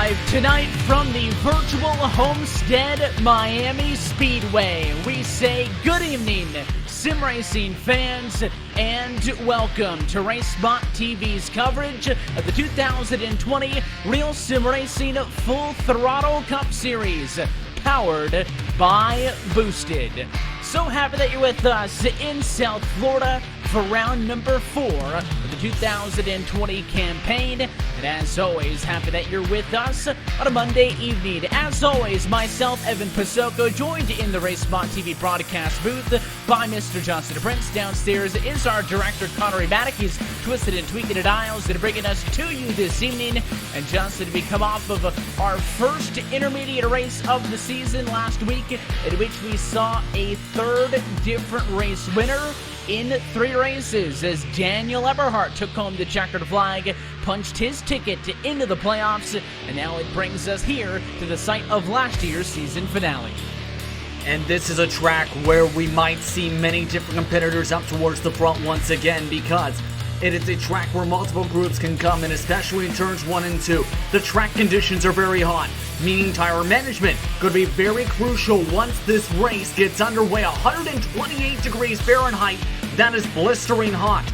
Live tonight from the virtual Homestead Miami Speedway. We say good evening, sim racing fans, and welcome to RacespotTV's coverage of the 2020 Real Sim Racing Full Throttle Cup Series, powered by Boosted. So happy that you're with us in South Florida for round number 4 of the 2020 campaign. And as always, happy that you're with us on a Monday evening. As always, myself, Evan Pasoko, joined in the RacespotTV broadcast booth by Mr. Justin Prince. Downstairs is our director, Connery Maddock. He's twisted and tweaking the dials and bringing us to you this evening. And Justin, we come off of our first intermediate race of the season last week, in which we saw a third different race winner in 3 races, as Daniel Eberhardt took home the checkered flag, punched his ticket into the playoffs, and now it brings us here to the site of last year's season finale. And this is a track where we might see many different competitors up towards the front once again, because it is a track where multiple groups can come in, especially in turns 1 and 2. The track conditions are very hot, meaning tire management could be very crucial once this race gets underway. 128 degrees Fahrenheit, that is blistering hot.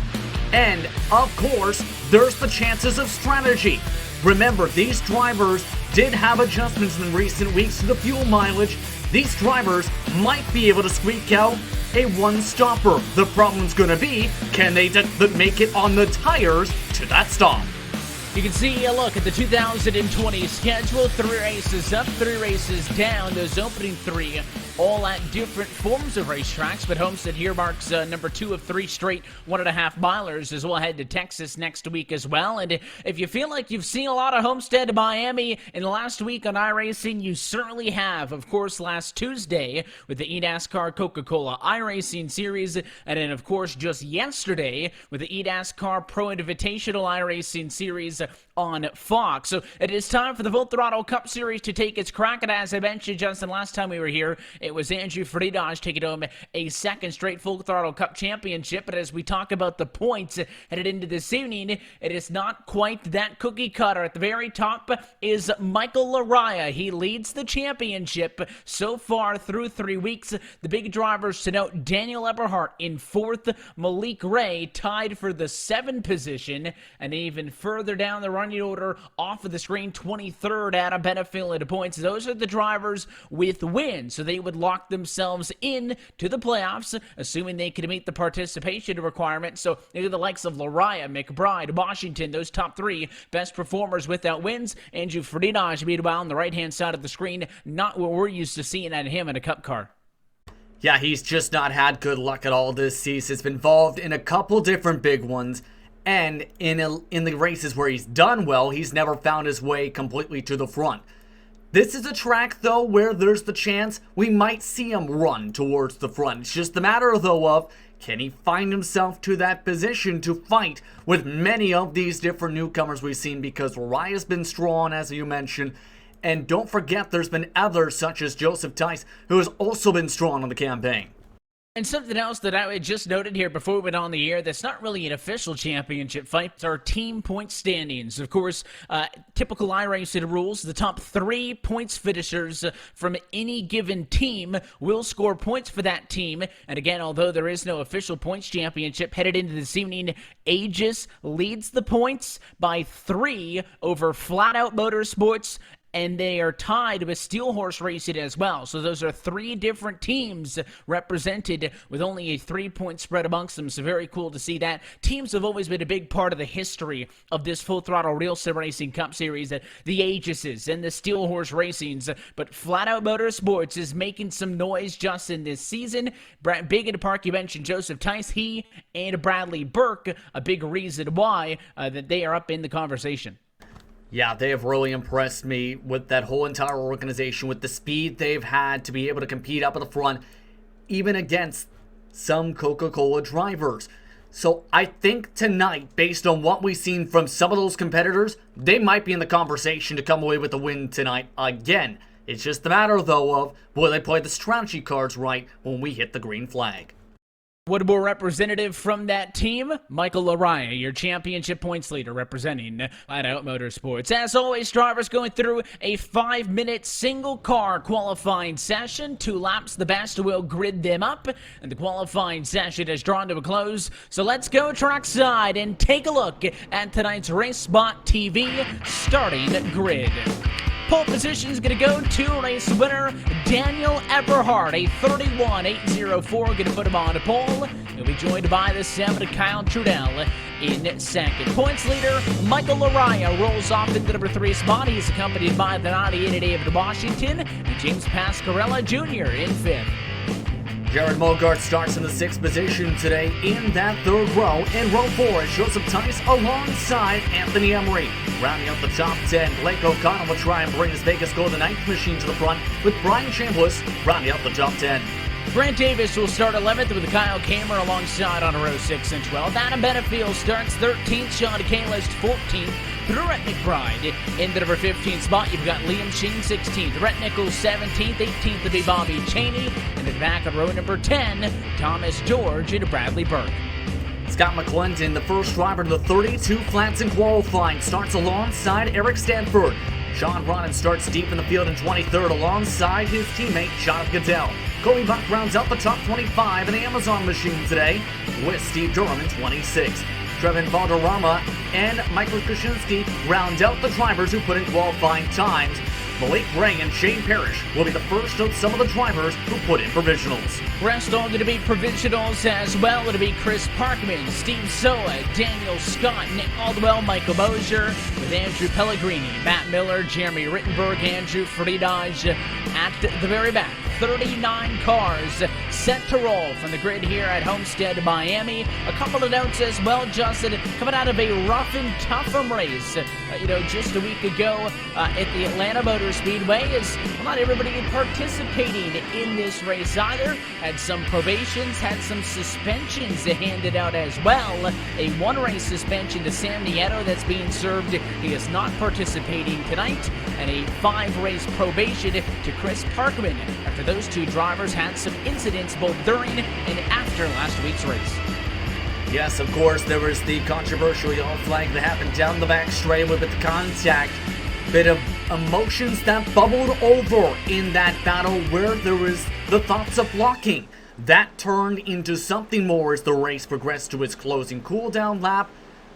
And, of course, there's the chances of strategy. Remember, these drivers did have adjustments in recent weeks to the fuel mileage. These drivers might be able to squeak out a one-stopper. The problem's gonna be, can they make it on the tires to that stop? You can see a look at the 2020 schedule. 3 races up, 3 races down. Those opening 3 all at different forms of racetracks, but Homestead here marks number 2 of 3 straight 1.5 milers, as we'll head to Texas next week as well. And if you feel like you've seen a lot of Homestead Miami in the last week on iRacing, you certainly have. Of course, last Tuesday with the NASCAR Coca-Cola iRacing Series, and then of course just yesterday with the NASCAR Pro Invitational iRacing Series on Fox. So it is time for the Full Throttle Cup Series to take its crack. And as I mentioned, Justin, last time we were here, it was Andrew Friedage taking home a second straight Full Throttle Cup championship. But as we talk about the points headed into this evening, it is not quite that cookie cutter. At the very top is Michael Laraya. He leads the championship so far through 3 weeks. The big drivers to note: Daniel Eberhardt in 4th, Malik Ray tied for the 7th position, and even further down the running order off of the screen, 23rd, Adam Benefield in points. Those are the drivers with wins, so they would lock themselves in to the playoffs, assuming they could meet the participation requirement. So the likes of Laraya, McBride, Washington, those top 3 best performers without wins. Andrew Friedage, meanwhile, on the right-hand side of the screen, not what we're used to seeing at him in a cup car. Yeah, he's just not had good luck at all this season. He's been involved in a couple different big ones, and in the races where he's done well, he's never found his way completely to the front. This is a track, though, where there's the chance we might see him run towards the front. It's just a matter, though, of can he find himself to that position to fight with many of these different newcomers we've seen, because Raya's been strong, as you mentioned, and don't forget there's been others such as Joseph Tice, who has also been strong on the campaign. And something else that I just noted here before we went on the air that's not really an official championship fight, it's our team point standings. Of course, typical iRacing rules, the top 3 points finishers from any given team will score points for that team. And again, although there is no official points championship headed into this evening, Aegis leads the points by 3 over Flat Out Motorsports, and they are tied with Steel Horse Racing as well. So those are 3 different teams represented with only a 3-point spread amongst them. So very cool to see that. Teams have always been a big part of the history of this Full Throttle Real Sim Racing Cup Series, the Aegises and the Steel Horse Racings. But Flat Out Motorsports is making some noise just in this season. Big in the park, you mentioned Joseph Tice, he and Bradley Burke, a big reason why that they are up in the conversation. Yeah, they have really impressed me with that whole entire organization, with the speed they've had to be able to compete up at the front, even against some Coca-Cola drivers. So I think tonight, based on what we've seen from some of those competitors, they might be in the conversation to come away with the win tonight again. It's just a matter, though, of will they play the strategy cards right when we hit the green flag. What more representative from that team? Michael Lariah, your championship points leader representing Flat Out Motorsports. As always, drivers going through a 5-minute single car qualifying session. 2 laps, the best will grid them up, and the qualifying session is drawn to a close. So let's go trackside and take a look at tonight's RacespotTV starting grid. Pole position is going to go to race winner Daniel Eberhardt, a 31.804. Going to put him on a pole. He'll be joined by the 7 Kyle Trudell in second. Points leader Michael Lariah rolls off into number 3 spot. He's accompanied by the 98 David Washington and James Pascarella Jr. in 5th. Jared Mogart starts in the 6th position today in that 3rd row. In row 4 is Joseph Tice alongside Anthony Emery. Rounding out the top 10, Blake O'Connell will try and bring his Vegas Golden Knight machine to the front, with Brian Chambliss rounding out the top 10. Grant Davis will start 11th with Kyle Kamer alongside on row 6 and 12. Adam Benefield starts 13th, Sean Kalist 14th. Brett McBride in the number 15 spot. You've got Liam Sheen 16th, Rhett Nichols 17th, 18th to be Bobby Cheney, and then back on row number 10, Thomas George and Bradley Burke. Scott McClendon, the first driver to the 32 flats in qualifying, starts alongside Eric Stanford. Sean Ronan starts deep in the field in 23rd alongside his teammate Jonathan Goodell. Cody Buck rounds out the top 25 in the Amazon machine today with Steve Durham in 26th. Trevin Valderrama and Michael Krasinski round out the drivers who put in qualifying times. Malik Ray and Shane Parrish will be the first of some of the drivers who put in provisionals. Rest all going to be provisionals as well. It'll be Chris Parkman, Steve Soa, Daniel Scott, Nick Aldwell, Michael Mosier, with Andrew Pellegrini, Matt Miller, Jeremy Rittenberg, Andrew Friedage at the very back. 39 cars set to roll from the grid here at Homestead, Miami. A couple of notes as well, Justin, coming out of a rough and tough race, just a week ago at the Atlanta Motor Speedway, is not everybody participating in this race either. Had some probations, had some suspensions handed out as well. A 1-race suspension to Sam Nieto that's being served. He is not participating tonight. And a 5-race probation to Chris Parkman after those 2 drivers had some incidents both during and after last week's race. Yes, of course, there was the controversial yellow flag that happened down the back straightaway with the contact. Bit of emotions that bubbled over in that battle where there was the thoughts of blocking. That turned into something more as the race progressed to its closing cool-down lap.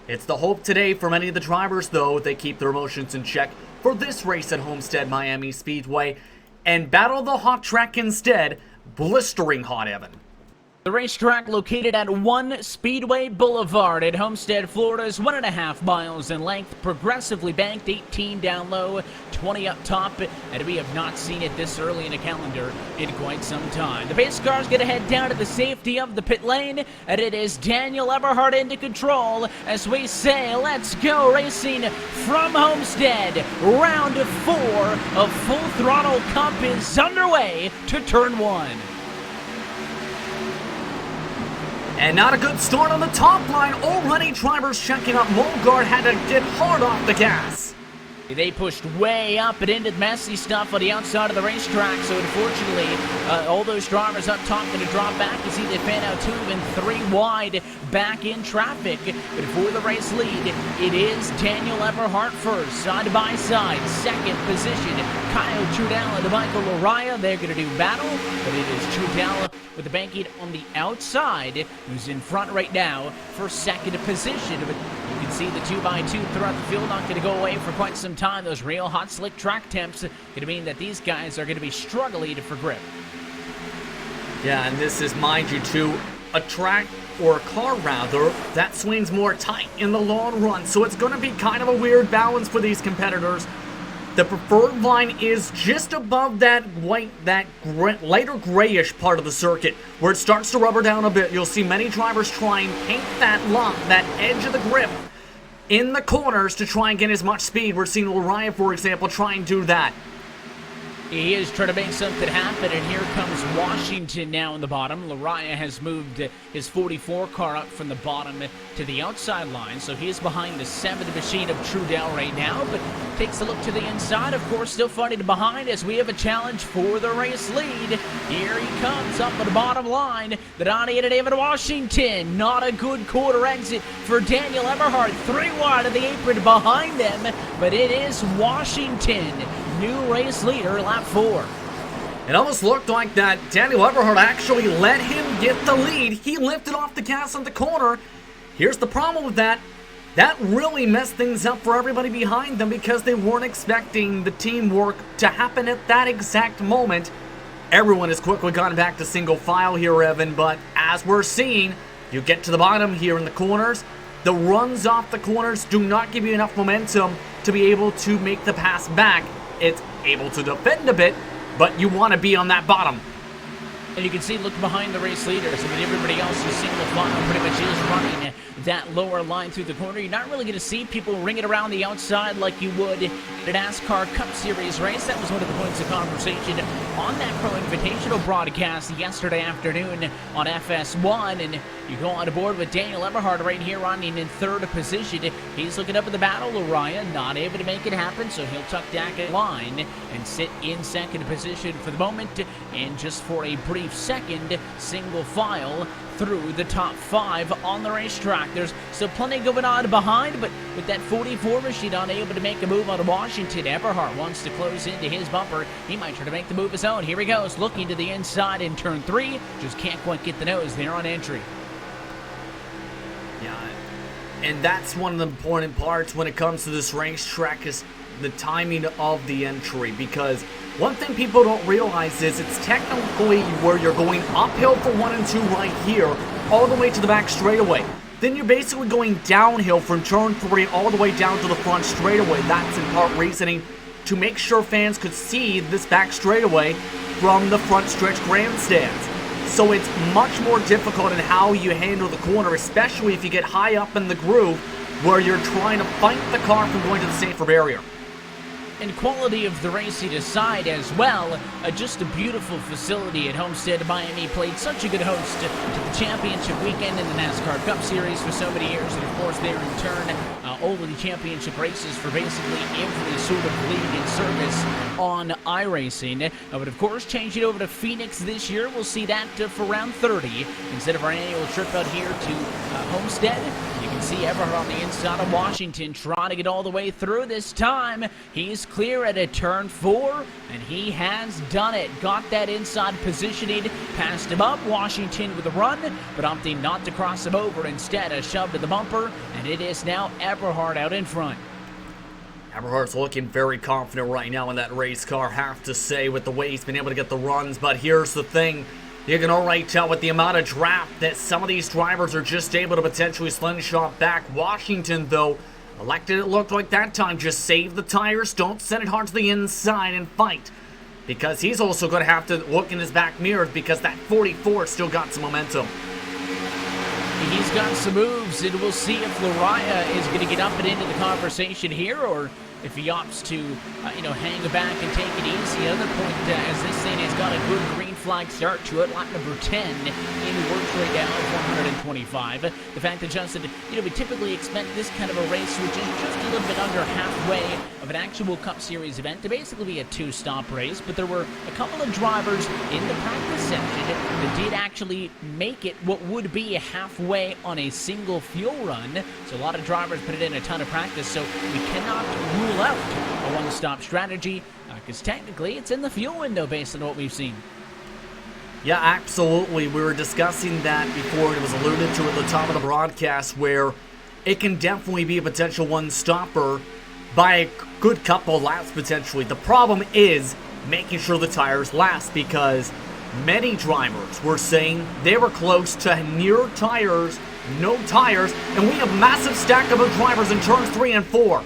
It's the hope today for many of the drivers, though, they keep their emotions in check for this race at Homestead Miami Speedway and battle the hot track instead, blistering hot, Evan. The racetrack located at 1 Speedway Boulevard at Homestead, Florida is 1.5 miles in length, progressively banked, 18 down low, 20 up top, and we have not seen it this early in a calendar in quite some time. The pace car's going to head down to the safety of the pit lane, and it is Daniel Eberhardt into control as we say, let's go racing from Homestead. Round 4 of Full Throttle Cup is underway to turn 1. And not a good start on the top line. Already drivers checking up. Mogart had to get hard off the gas. They pushed way up and into messy stuff on the outside of the racetrack, so unfortunately, all those drivers up top going to drop back. You see they fan out 2 and 3 wide back in traffic. But for the race lead, it is Daniel Eberhardt first, side by side. Second position, Kyle Trudell and Michael Lariah. They're going to do battle, but it is Trudell with the banking on the outside, who's in front right now for second position. But you can see the 2x2 throughout the field not going to go away for quite some time. Those real hot slick track temps going to mean that these guys are going to be struggling for grip. Yeah, and this is, mind you, to a track, or a car rather, that swings more tight in the long run, so it's going to be kind of a weird balance for these competitors. The preferred line is just above that white, lighter grayish part of the circuit, where it starts to rubber down a bit. You'll see many drivers try and paint that line, that edge of the grip, in the corners to try and get as much speed. We're seeing Lariah, for example, try and do that. He is trying to make something happen, and here comes Washington now in the bottom. Lariah has moved his 44 car up from the bottom to the outside line, so he is behind the 7th machine of Trudell right now, but takes a look to the inside, of course, still fighting behind as we have a challenge for the race lead. Here he comes up on the bottom line, the 98 of David Washington. Not a good quarter exit for Daniel Eberhardt, 3 wide of the apron behind them, but it is Washington. New race leader, lap 4. It almost looked like that Daniel Eberhardt actually let him get the lead. He lifted off the gas on the corner. Here's the problem with that. That really messed things up for everybody behind them because they weren't expecting the teamwork to happen at that exact moment. Everyone has quickly gone back to single file here, Evan, but as we're seeing, you get to the bottom here in the corners. The runs off the corners do not give you enough momentum to be able to make the pass back. It's able to defend a bit, but you want to be on that bottom. And you can see, look behind the race leaders. I mean, everybody else is single file, pretty much is running that lower line through the corner. You're not really going to see people ring it around the outside like you would in a NASCAR Cup Series race. That was one of the points of conversation on that Pro Invitational broadcast yesterday afternoon on FS1. And you go on board with Daniel Eberhardt right here running in 3rd position. He's looking up at the battle. Lariah not able to make it happen, so he'll tuck back at line and sit in 2nd position for the moment. And just for a brief second, single file through the top 5 on the racetrack. There's still plenty going on behind, but with that 44 machine unable to make a move on Washington, Eberhardt wants to close into his bumper. He might try to make the move his own. Here he goes, looking to the inside in turn 3. Just can't quite get the nose there on entry. Yeah, and that's one of the important parts when it comes to this racetrack is the timing of the entry, because one thing people don't realize is it's technically where you're going uphill for 1 and 2 right here, all the way to the back straightaway. Then you're basically going downhill from turn 3 all the way down to the front straightaway. That's in part reasoning to make sure fans could see this back straightaway from the front stretch grandstands. So it's much more difficult in how you handle the corner, especially if you get high up in the groove where you're trying to fight the car from going to the safer barrier. And quality of the racing aside as well, just a beautiful facility at Homestead. Miami played such a good host to the championship weekend in the NASCAR Cup Series for so many years, and of course they're in turn over the championship races for basically every sort of league and service on iRacing. But of course, changing over to Phoenix this year, we'll see that for round 30 instead of our annual trip out here to Homestead. You can see Eberhardt on the inside of Washington trying to get all the way through this time. He's clear at a turn 4, and he has done it. Got that inside positioning, passed him up. Washington with a run, but opting not to cross him over. Instead, a shove to the bumper, and it is now Eberhardt out in front. Eberhardt's looking very confident right now in that race car, have to say, with the way he's been able to get the runs. But here's the thing. You can already tell with the amount of draft that some of these drivers are just able to potentially slingshot back. Washington, though, elected, it looked like that time, just save the tires, don't send it hard to the inside and fight. Because he's also going to have to look in his back mirror because that 44 still got some momentum. He's got some moves, and we'll see if Lariah is going to get up and into the conversation here, or if he opts to, hang back and take it easy. Another point, as this thing has got a good green flag start to it, lap number 10 in works right now at 125. The fact that Justin, we typically expect this kind of a race, which is just a little bit under halfway of an actual Cup Series event, to basically be a 2-stop race, but there were a couple of drivers in the practice section that did actually make it what would be halfway on a single fuel run. So a lot of drivers put it in a ton of practice, so we cannot rule out a one-stop strategy, because technically it's in the fuel window based on what we've seen. Yeah, absolutely. We were discussing that before. It was alluded to at the top of the broadcast, where it can definitely be a potential one-stopper by a good couple laps potentially. The problem is making sure the tires last, because many drivers were saying they were close to near tires, no tires, and we have a massive stack of drivers in turns 3 and 4.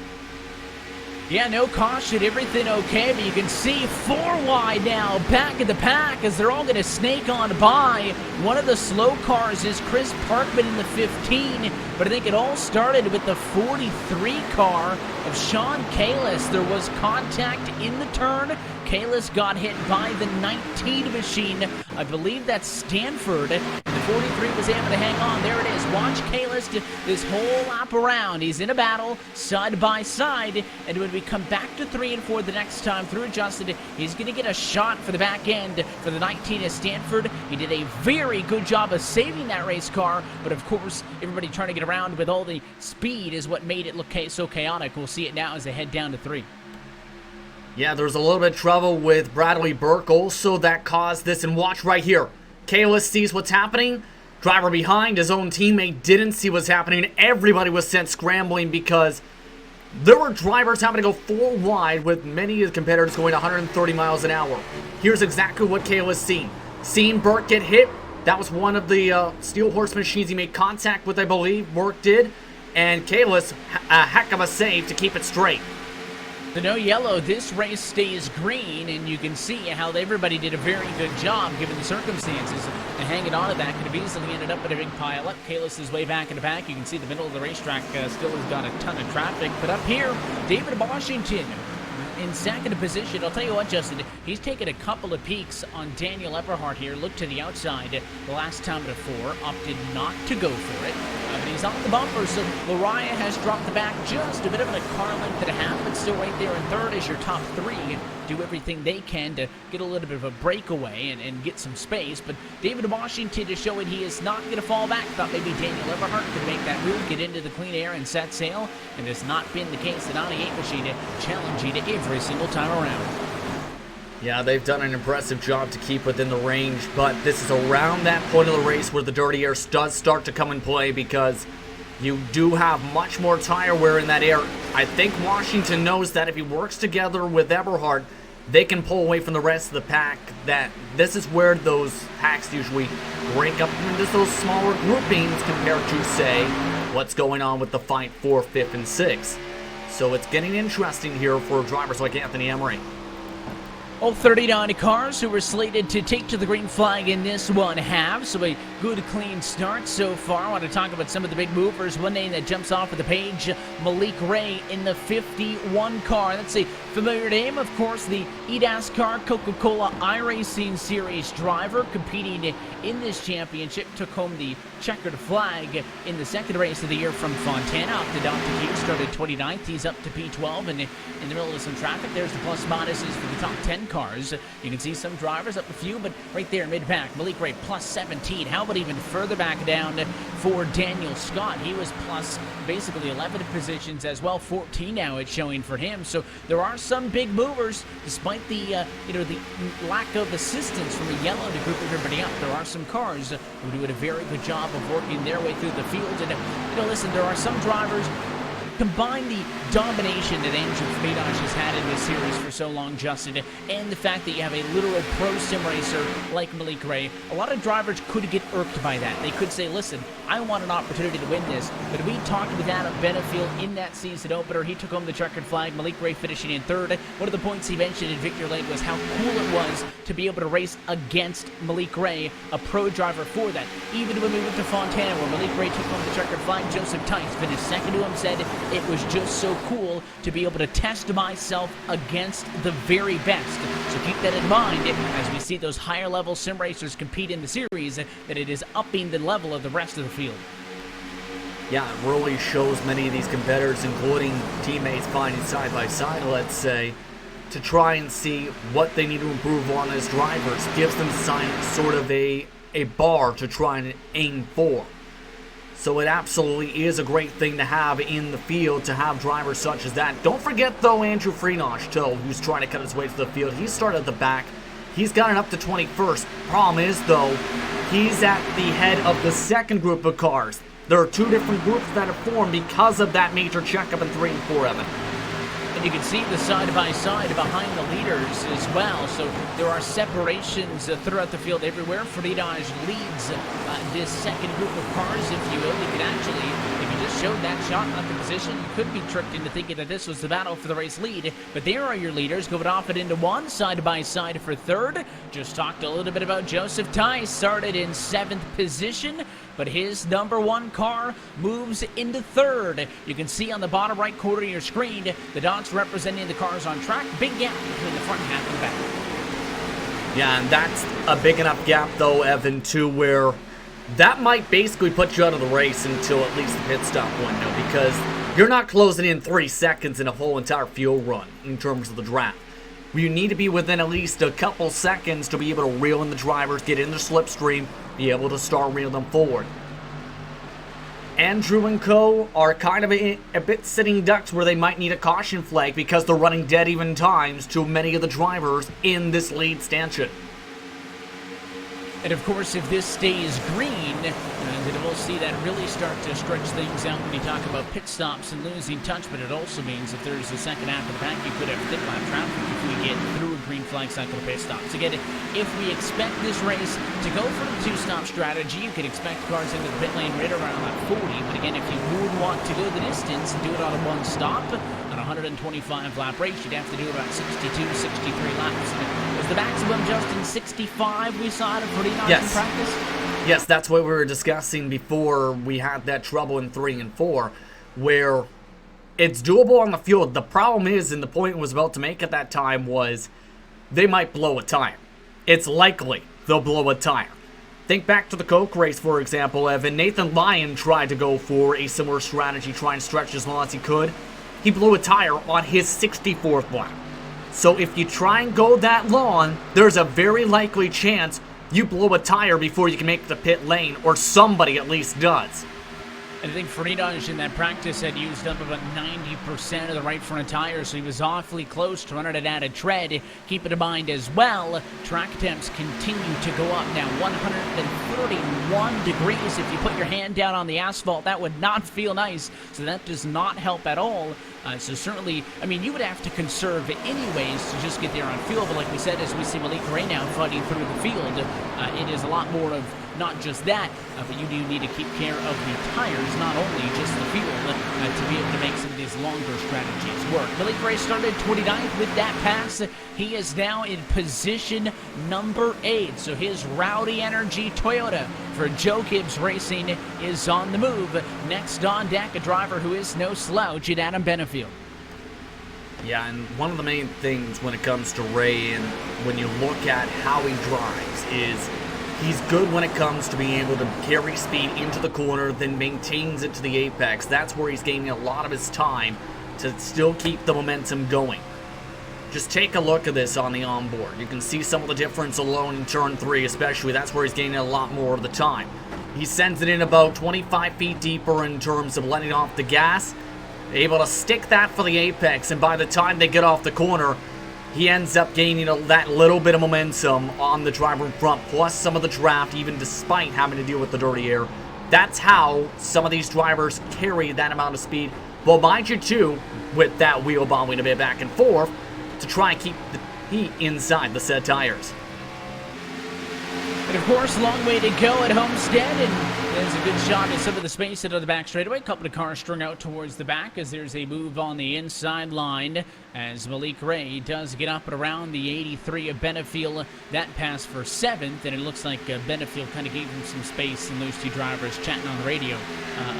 Yeah, no caution, everything okay, but you can see 4 wide now, back of the pack as they're all going to snake on by. One of the slow cars is Chris Parkman in the 15, but I think it all started with the 43 car of Sean Kalis. There was contact in the turn. Kalis got hit by the 19 machine. I believe that's Stanford. And the 43 was able to hang on. There it is. Watch Kalis this whole lap around. He's in a battle side by side. And when we come back to 3 and 4 the next time through adjusted, he's going to get a shot for the back end for the 19 at Stanford. He did a very good job of saving that race car. But of course, everybody trying to get around with all the speed is what made it look so chaotic. We'll see it now as they head down to 3. Yeah, there's a little bit of trouble with Bradley Burke also that caused this. And watch right here. Kalis sees what's happening. Driver behind, his own teammate, didn't see what's happening. Everybody was sent scrambling because there were drivers having to go 4 wide with many of his competitors going 130 miles an hour. Here's exactly what Kalis seen. Seen Burke get hit. That was one of the Steel Horse machines he made contact with, I believe. Burke did. And Kalis, a heck of a save to keep it straight. The no yellow, this race stays green, and you can see how everybody did a very good job given the circumstances. And hanging on to that could have easily ended up in a big pile up. Kalis is way back in the back. You can see the middle of the racetrack still has got a ton of traffic. But up here, David Washington in second position. I'll tell you what, Justin, he's taken a couple of peeks on Daniel Eberhardt here. Looked to the outside the last time at a 4, opted not to go for it. But he's on the bumper, so Lariah has dropped the back just a bit of a car length and a half, but still right there in third as your top 3. Do everything they can to get a little bit of a breakaway and get some space. But David Washington is showing he is not going to fall back. Thought maybe Daniel Eberhardt could make that move, get into the clean air and set sail, and has not been the case. The 98 machine challenging it every single time around. Yeah, they've done an impressive job to keep within the range, but this is around that point of the race where the dirty air does start to come in play because you do have much more tire wear in that air. I think Washington knows that if he works together with Eberhardt, they can pull away from the rest of the pack. That this is where those packs usually break up into those smaller groupings compared to, say, what's going on with the fight for 5th and 6th. So it's getting interesting here for drivers like Anthony Emery. All 39 cars who were slated to take to the green flag in this one have, so a good clean start so far. I want to talk about some of the big movers. One name that jumps off of the page, Malik Ray in the 51 car. That's a familiar name, of course, the NASCAR Coca-Cola iRacing Series driver competing in this championship. Took home the checkered flag in the second race of the year from Fontana. Opted out to Q, started 29th. He's up to P12 and in the middle of some traffic. There's the plus minuses for the top 10 cars. You can see some drivers up a few, but right there mid-pack, Malik Ray plus 17. How about even further back down for Daniel Scott? He was plus basically 11 positions as well. 14 now it's showing for him. So there are some big movers, despite the the lack of assistance from the yellow to group everybody up. There are some cars who do a very good job of working their way through the field. And listen, there are some drivers. Combine the domination that Andrew Friedosh has had in this series for so long, Justin, and the fact that you have a literal pro sim racer like Malik Ray. A lot of drivers could get irked by that. They could say, listen, I want an opportunity to win this. But we talked with Adam Benefield in that season opener. He took home the checkered flag, Malik Ray finishing in third. One of the points he mentioned in Victor Lane was how cool it was to be able to race against Malik Ray, a pro driver for that. Even when we went to Fontana, where Malik Ray took home the checkered flag, Joseph Tice finished second to him, said it was just so cool to be able to test myself against the very best. So keep that in mind as we see those higher level sim racers compete in the series, that it is upping the level of the rest of the field. Yeah, it really shows many of these competitors, including teammates, finding side by side, let's say, to try and see what they need to improve on as drivers. Gives them sort of a bar to try and aim for. So it absolutely is a great thing to have in the field, to have drivers such as that. Don't forget, though, Andrew Friedosh, too, who's trying to cut his way to the field. He started at the back. He's gotten up to 21st. Problem is, though, he's at the head of the second group of cars. There are two different groups that have formed because of that major checkup in 3 and 4, Evan. And you can see the side-by-side behind the leaders as well. So there are separations throughout the field everywhere. Friedosh leads this second group of cars, if you will. You could actually, if you just showed that shot at the position, you could be tricked into thinking that this was the battle for the race lead. But there are your leaders going off it into one, side-by-side for third. Just talked a little bit about Joseph Tice, started in 7th position. but his number 1 car moves into 3rd. You can see on the bottom right corner of your screen the dots representing the cars on track. Big gap between the front half and the back. Yeah, and that's a big enough gap, though, Evan, to where that might basically put you out of the race until at least the pit stop window, because you're not closing in 3 seconds in a whole entire fuel run in terms of the draft. You need to be within at least a couple seconds to be able to reel in the drivers, get in the slipstream, be able to start reeling them forward. Andrew and co. are kind of a bit sitting ducks where they might need a caution flag because they're running dead even times to many of the drivers in this lead stanchion. And of course, if this stays green, then we'll see that really start to stretch things out when you talk about pit stops and losing touch. But it also means if there's a second half of the pack, you could have pit lap traffic if we get through a green flag cycle of pit stops. Again, if we expect this race to go for the 2-stop strategy, you could expect cars into the pit lane right around lap 40. But again, if you would want to go the distance and do it on a 1-stop, on a 125 lap race, you'd have to do about 62, 63 laps. Was the maximum just in 65 we saw out of 49 in practice? Yes, that's what we were discussing before we had that trouble in 3 and 4, where it's doable on the field. The problem is, and the point I was about to make at that time was, they might blow a tire. It's likely they'll blow a tire. Think back to the Coke race, for example, Evan. Nathan Lyon tried to go for a similar strategy, try and stretch as long as he could. He blew a tire on his 64th lap. So if you try and go that long, there's a very likely chance you blow a tire before you can make the pit lane, or somebody at least does. I think Frenage in that practice had used up about 90% of the right front tire, so he was awfully close to running it out of tread. Keep it in mind as well, track temps continue to go up now. 131 degrees. If you put your hand down on the asphalt, that would not feel nice, so that does not help at all. So certainly, I mean, you would have to conserve anyways to just get there on fuel, but like we said, as we see Malik right now fighting through the field, it is a lot more of not just that, but you do need to keep care of the tires, not only just the fuel, to be able to make some of these longer strategies work. Malik Ray started 29th with that pass. He is now in position number 8, so his Rowdy Energy Toyota for Joe Gibbs Racing is on the move. Next on deck, a driver who is no slouch in Adam Benefield. Yeah, and one of the main things when it comes to Ray and when you look at how he drives is he's good when it comes to being able to carry speed into the corner, then maintains it to the apex. That's where he's gaining a lot of his time to still keep the momentum going. Just take a look at this on the onboard. You can see some of the difference alone in turn 3 especially. That's where he's gaining a lot more of the time. He sends it in about 25 feet deeper in terms of letting off the gas. Able to stick that for the apex, and by the time they get off the corner, he ends up gaining that little bit of momentum on the driver in front, plus some of the draft, even despite having to deal with the dirty air. That's how some of these drivers carry that amount of speed. Well, mind you, too, with that wheel bobbing a bit back and forth, to try and keep the heat inside the said tires. And of course, long way to go at Homestead, and there's a good shot at some of the space into the back straightaway. A couple of cars strung out towards the back as there's a move on the inside line as Malik Ray does get up and around the 83 of Benefield. That pass for 7th, and it looks like Benefield kind of gave him some space, and those two drivers chatting on the radio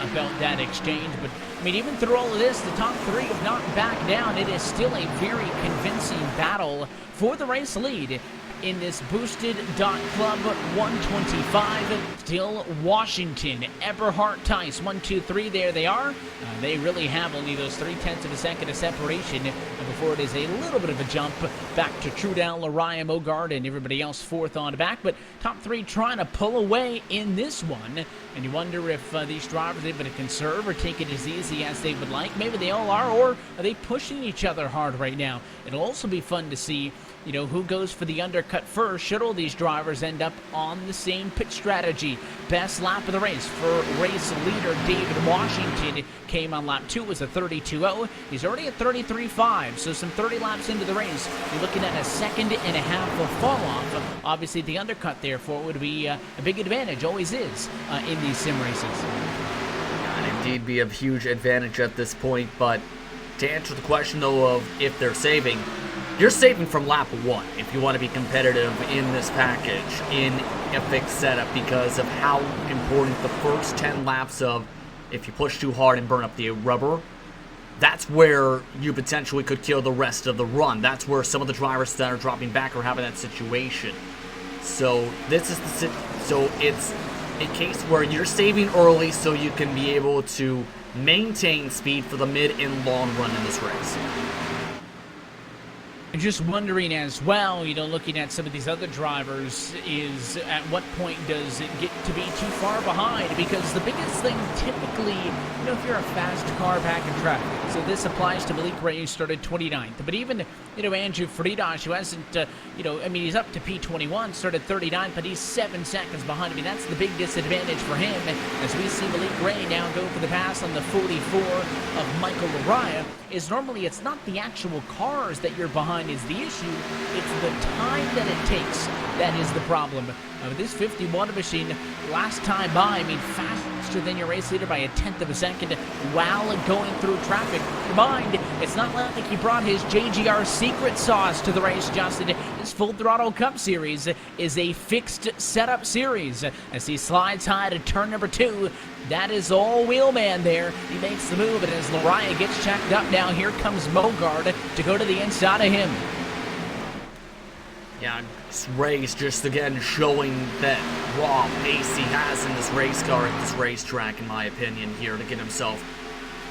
about that exchange. But I mean, even through all of this, the top 3 have not backed down. It is still a very convincing battle for the race lead in this boosted Dot Club 125. Still Washington, Eberhard, Tice, 1, 2, 3, there they are. They really have only those 0.3 of a second of separation before it is a little bit of a jump back to Trudell, Lariah, Mogard, and everybody else 4th on back. But top 3 trying to pull away in this one, and you wonder if these drivers are able to conserve or take it as easy as they would like. Maybe they all are, or are they pushing each other hard right now? It'll also be fun to see, you know, who goes for the undercut first. Should all these drivers end up on the same pit strategy? Best lap of the race for race leader David Washington came on lap 2. It was a 32.0. He's already at 33.5, so some 30 laps into the race, you're looking at a 1.5 seconds of fall off. Obviously, the undercut, therefore, would be a big advantage, always is, in these sim races. And indeed be a huge advantage at this point, but to answer the question, though, of if they're saving, you're saving from lap 1 if you want to be competitive in this package, in a fixed setup, because of how important the first 10 laps of, if you push too hard and burn up the rubber, that's where you potentially could kill the rest of the run. That's where some of the drivers that are dropping back are having that situation. So this is it's a case where you're saving early so you can be able to maintain speed for the mid and long run in this race. Just wondering as well, looking at some of these other drivers, is at what point does it get to be too far behind? Because the biggest thing typically, if you're a fast car back in traffic, so this applies to Malik Ray, who started 29th, but even, Andrew Friedrich, who hasn't, he's up to P21, started 39th, but he's 7 seconds behind. That's the big disadvantage for him, as we see Malik Ray now go for the pass on the 44 of Michael Lariah. Is normally it's not the actual cars that you're behind is the issue, it's the time that it takes that is the problem. This 51 machine, last time by, faster than your race leader by a 1/10 of a second while going through traffic. Mind, it's not like he brought his JGR secret sauce to the race, Justin. This Full Throttle Cup Series is a fixed setup series. As he slides high to turn number 2, that is all Wheelman there. He makes the move, and as Lariah gets checked up now, here comes Mogard to go to the inside of him. Yeah, this race just again showing that raw pace he has in this race car at this racetrack, in my opinion, here to get himself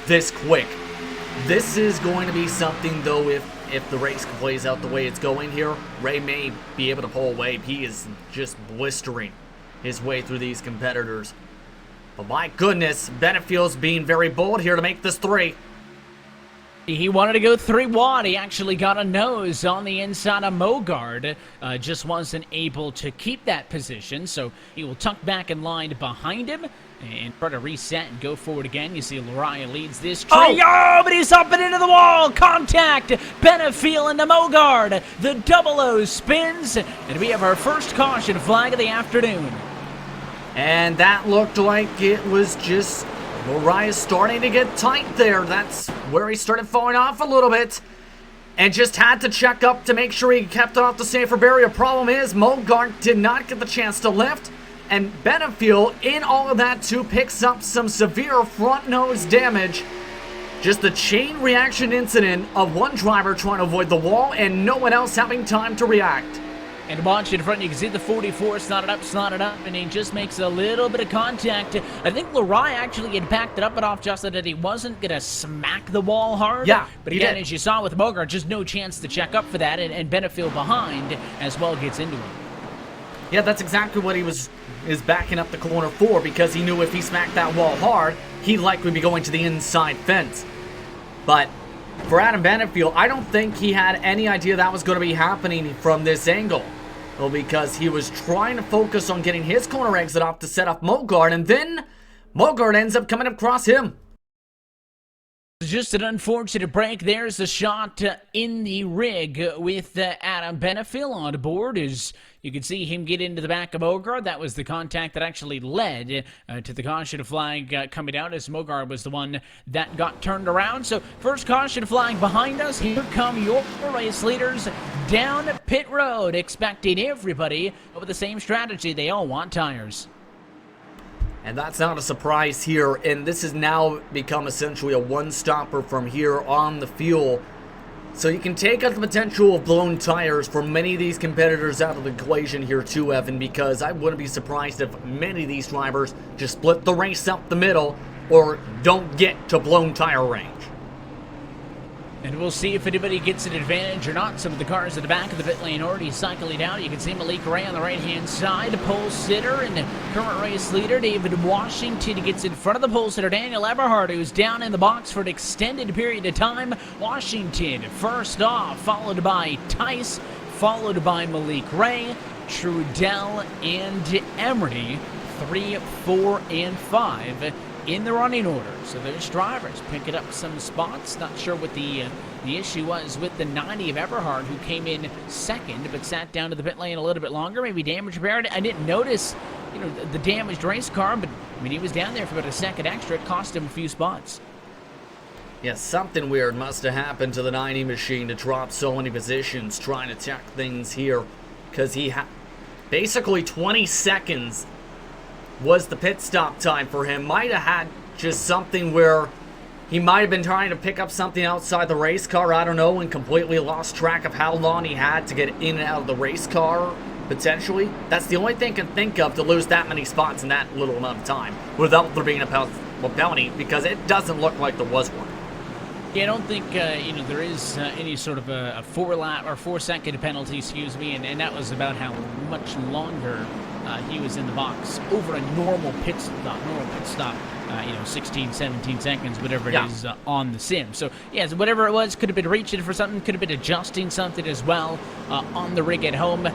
this quick. This is going to be something, though, if the race plays out the way it's going here, Ray may be able to pull away. He is just blistering his way through these competitors. But my goodness, Benefield's being very bold here to make this 3. He wanted to go 3 wide. He actually got a nose on the inside of Mogard. Just wasn't able to keep that position, so he will tuck back in line behind him and try to reset and go forward again. You see Lariah leads this tree. Oh, but he's up and into the wall. Contact. Benefield into Mogard. The double O spins, and we have our first caution flag of the afternoon. And that looked like it was just Lariah starting to get tight there. That's where he started falling off a little bit. And just had to check up to make sure he kept it off the safer barrier. Problem is, Mogart did not get the chance to lift. And Benefield, in all of that too, picks up some severe front nose damage. Just the chain reaction incident of one driver trying to avoid the wall and no one else having time to react. And watch in front, you can see the 44 slotted up, and he just makes a little bit of contact. I think Lariah actually had backed it up and off, Justin, that he wasn't going to smack the wall hard. Yeah, but again, as you saw with Mogart, just no chance to check up for that, and Benefield behind as well gets into him. Yeah, that's exactly what he is backing up the corner for, because he knew if he smacked that wall hard, he'd likely be going to the inside fence. But for Adam Benefield, I don't think he had any idea that was going to be happening from this angle. Well, because he was trying to focus on getting his corner exit off to set up Mogart, and then Mogart ends up coming across him. Just an unfortunate break. There's a shot in the rig with Adam Benefield on board. As you can see him get into the back of Mogard. That was the contact that actually led to the caution flag coming out, as Mogard was the one that got turned around. So first caution flag behind us. Here come your race leaders down pit road, expecting everybody with the same strategy. They all want tires. And that's not a surprise here, and this has now become essentially a one-stopper from here on the fuel. So you can take out the potential of blown tires for many of these competitors out of the equation here too, Evan, because I wouldn't be surprised if many of these drivers just split the race up the middle or don't get to blown tire range. And we'll see if anybody gets an advantage or not. Some of the cars at the back of the pit lane already cycling out. You can see Malik Ray on the right-hand side, pole sitter, and current race leader David Washington gets in front of the pole sitter Daniel Eberhard, who's down in the box for an extended period of time. Washington first off, followed by Tice, followed by Malik Ray, Trudell, and Emery. 3, 4, and 5 in the running order. So those drivers picking up some spots. Not sure what the issue was with the 90 of Eberhard, who came in second but sat down to the pit lane a little bit longer. Maybe damage repaired. I didn't notice, the damaged race car, but he was down there for about a second extra. It cost him a few spots. Yeah, something weird must have happened to the 90 machine to drop so many positions trying to check things here. Because he basically 20 seconds was the pit stop time for him. Might have had just something where he might have been trying to pick up something outside the race car, I don't know, and completely lost track of how long he had to get in and out of the race car, potentially. That's the only thing I can think of to lose that many spots in that little amount of time without there being a penalty, because it doesn't look like there was one. Yeah, I don't think there is any sort of a 4-second penalty, excuse me, and that was about how much longer he was in the box over a normal pit stop. 16, 17 seconds, whatever it is on the sim. So, yes, whatever it was, could have been reaching for something, could have been adjusting something as well on the rig at home.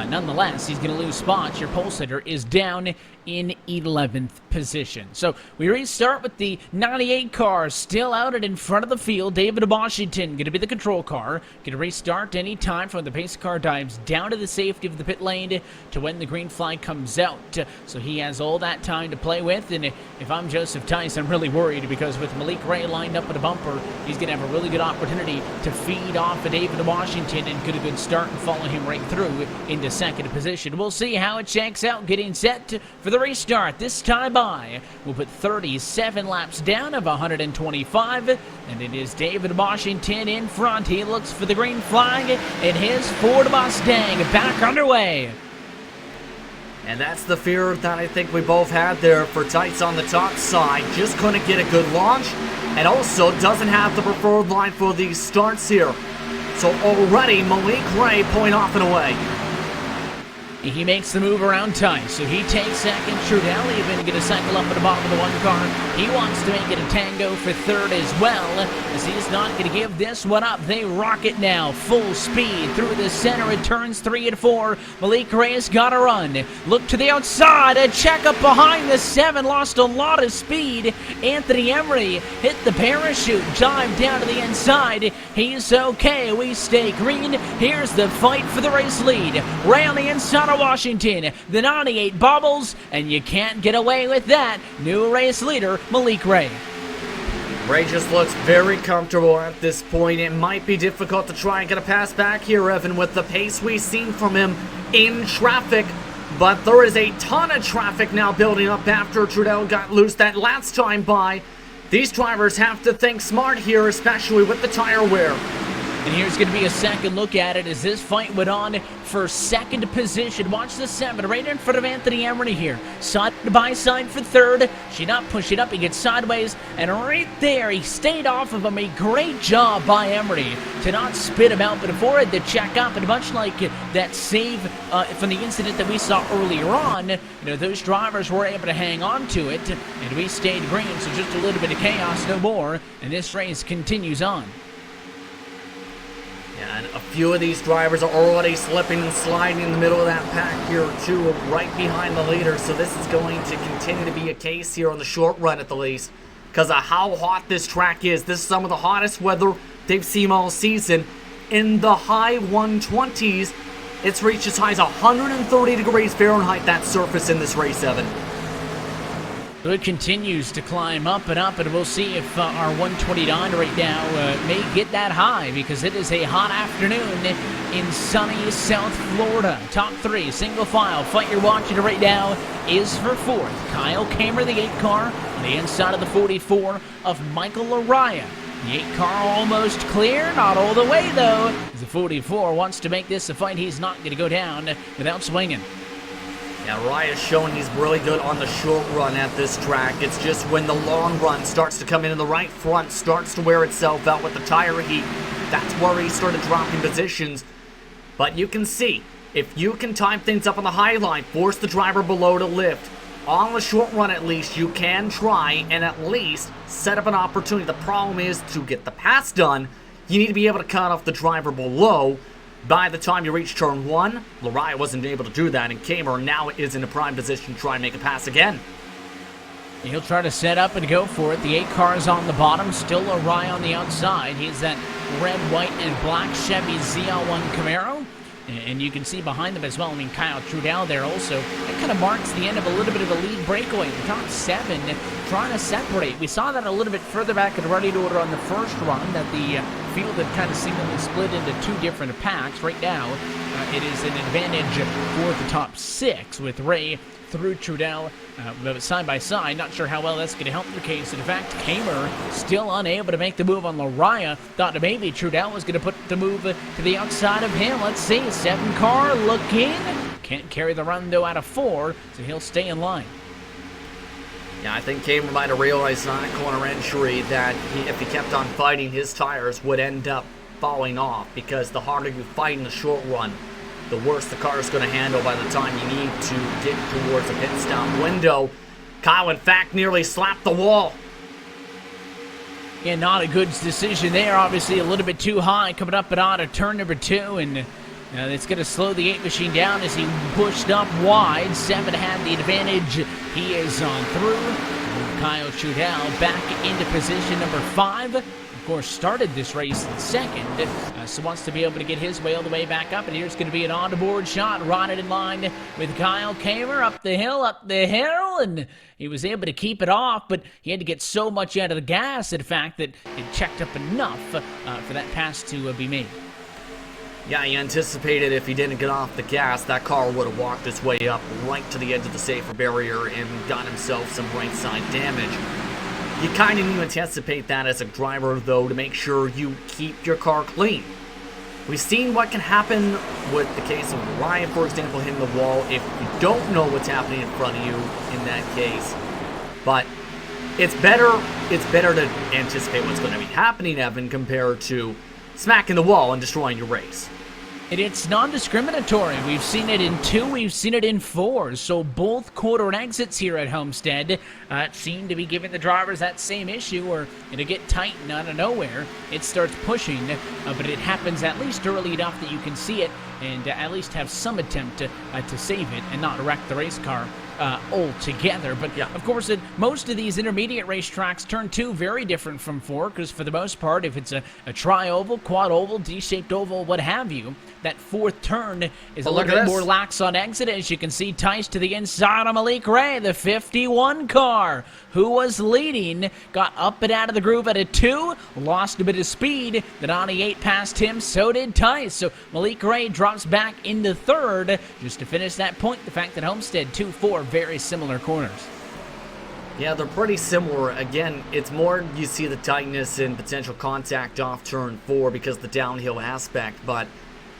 Nonetheless, he's going to lose spots. Your pole sitter is down in 11th position. So, we restart with the 98 car still out and in front of the field. David Washington going to be the control car. Going to restart any time from the pace car dives down to the safety of the pit lane to when the green flag comes out. So, he has all that time to play with, and if I'm Joseph Tice, I'm really worried because with Malik Ray lined up at a bumper, he's going to have a really good opportunity to feed off of David Washington and get a good start and follow him right through into second position. We'll see how it shakes out getting set for the restart. This time by, we'll put 37 laps down of 125, and it is David Washington in front. He looks for the green flag in his Ford Mustang. Back underway. And that's the fear that I think we both had there for Tights on the top side. Just couldn't get a good launch, and also doesn't have the preferred line for these starts here. So already Malik Ray pulling off and away. He makes the move around Tice, so he takes second. Trudell even going to cycle up at the bottom of the one car. He wants to make it a tango for third as well, as he's not going to give this one up. They rock it now, full speed through the center. It turns 3 and 4. Malik Reyes got a run. Look to the outside. A check up behind the 7. Lost a lot of speed. Anthony Emery hit the parachute. Dive down to the inside. He's okay. We stay green. Here's the fight for the race lead. Ray on the inside of Washington. The 98 bobbles, and you can't get away with that. New race leader, Malik Ray. Ray just looks very comfortable at this point. It might be difficult to try and get a pass back here, Evan, with the pace we've seen from him in traffic. But there is a ton of traffic now building up after Trudell got loose that last time by. These drivers have to think smart here, especially with the tire wear. And here's going to be a second look at it as this fight went on for second position. Watch the 7 right in front of Anthony Emery here. Side by side for third. She not push it up. He gets sideways. And right there, he stayed off of him. A great job by Emery to not spit him out, but avoid the check up. And much like that save from the incident that we saw earlier on, those drivers were able to hang on to it. And we stayed green, so just a little bit of chaos, no more. And this race continues on. And a few of these drivers are already slipping and sliding in the middle of that pack here, too, right behind the leader. So this is going to continue to be a case here on the short run at the least, because of how hot this track is. This is some of the hottest weather they've seen all season. In the high 120s, it's reached as high as 130 degrees Fahrenheit, that surface in this race, Evan. So it continues to climb up, and we'll see if our 129 right now may get that high, because it is a hot afternoon in sunny South Florida. Top 3, single file. Fight you're watching right now is for 4th. Kyle Kamer, the 8 car, on the inside of the 44 of Michael Araya. The 8 car almost clear, not all the way though. The 44 wants to make this a fight. He's not going to go down without swinging. Yeah, Raya's showing he's really good on the short run at this track. It's just when the long run starts to come in and the right front starts to wear itself out with the tire heat, that's where he started dropping positions. But you can see, if you can time things up on the high line, force the driver below to lift, on the short run at least, you can try and at least set up an opportunity. The problem is, to get the pass done, you need to be able to cut off the driver below. By the time you reach turn 1, Laraya wasn't able to do that, and Kamer now is in a prime position to try and make a pass again. He'll try to set up and go for it. The 8 car is on the bottom, still Laraya on the outside. He's that red, white, and black Chevy ZL1 Camaro. And you can see behind them as well, I mean, Kyle Trudell there also. That kind of marks the end of a little bit of a lead breakaway. The top 7 trying to separate. We saw that a little bit further back in running order on the first run, that the field had kind of singly split into 2 different packs. Right now, it is an advantage for the top 6 with Ray through Trudell side by side. Not sure how well that's going to help their case. In fact, Kamer still unable to make the move on Lariah. Thought that maybe Trudell was going to put the move to the outside of him. Let's see. 7 car looking. Can't carry the run, though, out of 4, so he'll stay in line. Yeah, I think Kamer might have realized on that corner entry that if he kept on fighting, his tires would end up falling off, because the harder you fight in the short run, the worse the car is going to handle by the time you need to get towards a pit stop window. Kyle, in fact, nearly slapped the wall. Yeah, not a good decision there. Obviously, a little bit too high coming up and out of turn number 2, and it's going to slow the 8 machine down as he pushed up wide. 7 had the advantage. He is on through. And Kyle Trudell back into position number 5. Of course, started this race in second, so wants to be able to get his way all the way back up. And here's going to be an on-board shot, riding in line with Kyle Kamer up the hill, and he was able to keep it off, but he had to get so much out of the gas, in fact, that it checked up enough for that pass to be made. Yeah, he anticipated if he didn't get off the gas, that car would have walked its way up right to the edge of the safer barrier and got himself some right side damage. You kind of need to anticipate that as a driver, though, to make sure you keep your car clean. We've seen what can happen with the case of Ryan, for example, hitting the wall if you don't know what's happening in front of you in that case. But it's better to anticipate what's going to be happening, Evan, compared to smacking the wall and destroying your race. It's non-discriminatory. We've seen it in 2, we've seen it in 4. So both quarter exits here at Homestead seem to be giving the drivers that same issue, or it'll get tight and out of nowhere. It starts pushing, but it happens at least early enough that you can see it and at least have some attempt to save it and not wreck the race car altogether. But yeah, of course, most of these intermediate racetracks, turn 2 very different from 4, because for the most part, if it's a tri-oval, quad-oval, D-shaped oval, what have you, that 4th turn is a little bit more lax on exit. As you can see, Tice to the inside of Malik Ray, the 51 car, who was leading, got up and out of the groove at a 2, lost a bit of speed. The 98 passed him, so did Tice. So Malik Ray drops back into 3rd, just to finish that point. The fact that Homestead 2-4, very similar corners. Yeah, they're pretty similar. Again, it's more you see the tightness and potential contact off turn 4 because of the downhill aspect, but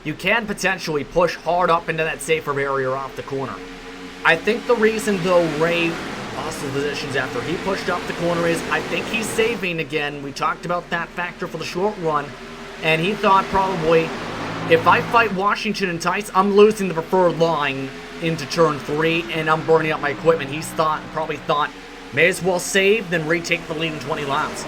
you can potentially push hard up into that safer barrier off the corner. I think the reason, though, Ray lost the positions after he pushed up the corner is I think he's saving again. We talked about that factor for the short run, and he thought probably, if I fight Washington and Tice, I'm losing the preferred line into turn 3, and I'm burning up my equipment. He probably thought, may as well save than retake the lead in 20 laps.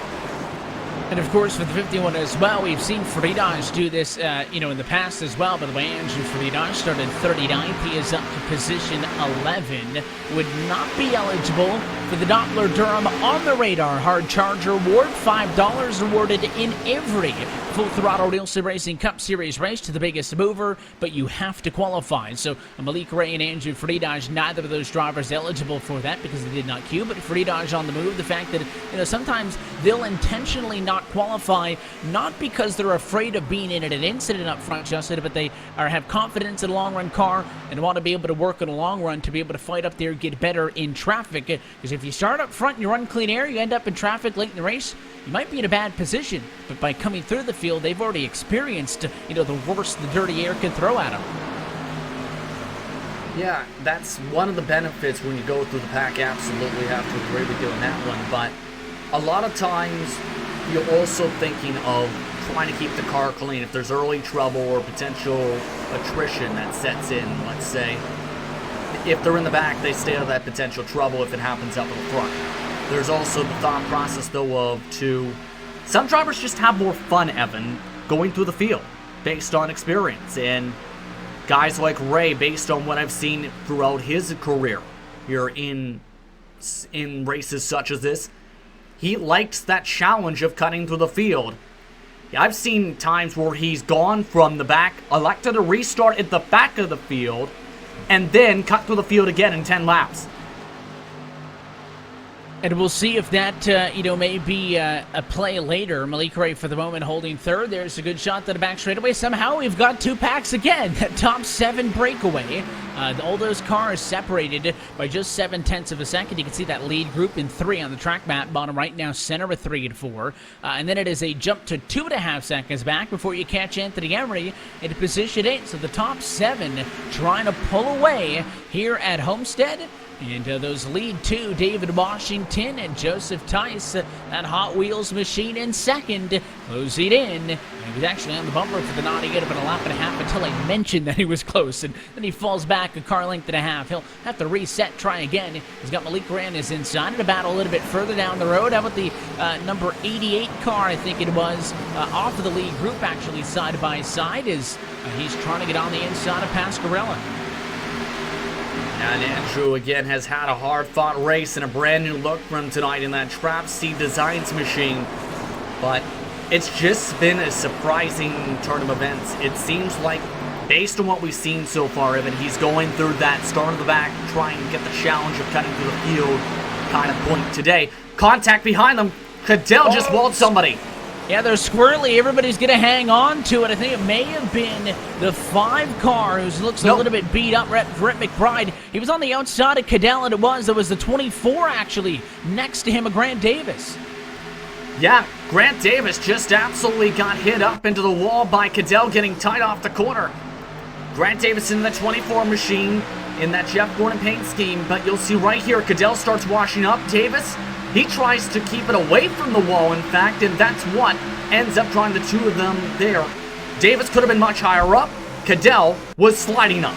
And of course, for the 51 as well, we've seen Friedage do this, in the past as well. By the way, Andrew Friedage started 39th. He is up to position 11. Would not be eligible for the Doppler Durham on the radar hard charger award. $5 awarded in every Full Throttle RealSimRacing Cup Series race to the biggest mover, but you have to qualify. So Malik Ray and Andrew Friedage, neither of those drivers eligible for that because they did not queue, but Friedage on the move. The fact that, sometimes they'll intentionally not qualify, not because they're afraid of being in an incident up front, Justin, but they have confidence in a long run car and want to be able to work in a long run to be able to fight up there, get better in traffic. Because if you start up front and you run clean air, you end up in traffic late in the race, you might be in a bad position. But by coming through the field, they've already experienced, the worst the dirty air can throw at them. Yeah, that's one of the benefits when you go through the pack. Absolutely have to agree with you on that one. But a lot of times, you're also thinking of trying to keep the car clean. If there's early trouble or potential attrition that sets in, let's say, if they're in the back, they stay out of that potential trouble if it happens up in the front. There's also the thought process, though, some drivers just have more fun, Evan, going through the field based on experience. And guys like Ray, based on what I've seen throughout his career here in races such as this, he likes that challenge of cutting through the field. I've seen times where he's gone from the back, elected to restart at the back of the field, and then cut through the field again in 10 laps. And we'll see if that, may be a play later. Malik Ray for the moment holding third. There's a good shot to the back straightaway. Somehow we've got 2 packs again. Top 7 breakaway. All those cars separated by just 0.7 of a second. You can see that lead group in 3 on the track map. Bottom right now, center with 3 and 4. And then it is a jump to 2.5 seconds back before you catch Anthony Emery into position 8. So the top 7 trying to pull away here at Homestead. And those lead 2, David Washington and Joseph Tice, that Hot Wheels machine in second, closing in. He was actually on the bumper for the nod. He got up in a lap and a half until I mentioned that he was close. And then he falls back a car length and a half. He'll have to reset, try again. He's got Malik Ran is inside to battle a little bit further down the road. How about the number 88 car, I think it was, off of the lead group, actually side by side, as he's trying to get on the inside of Pasquarella. And Andrew, again, has had a hard-fought race and a brand-new look for him tonight in that Trap-C Designs machine. But it's just been a surprising turn of events. It seems like, based on what we've seen so far, Evan, he's going through that start of the back, trying to get the challenge of cutting through the field kind of point today. Contact behind them. Cadell just walled somebody. Yeah, they're squirrely. Everybody's going to hang on to it. I think it may have been the 5 car who looks a little bit beat up, Brett McBride. He was on the outside of Cadell, and it was the 24, actually, next to him, a Grant Davis. Yeah, Grant Davis just absolutely got hit up into the wall by Cadell getting tight off the corner. Grant Davis in the 24 machine in that Jeff Gordon paint scheme, but you'll see right here, Cadell starts washing up. Davis, he tries to keep it away from the wall, in fact, and that's what ends up drawing the 2 of them there. Davis could have been much higher up. Cadell was sliding up.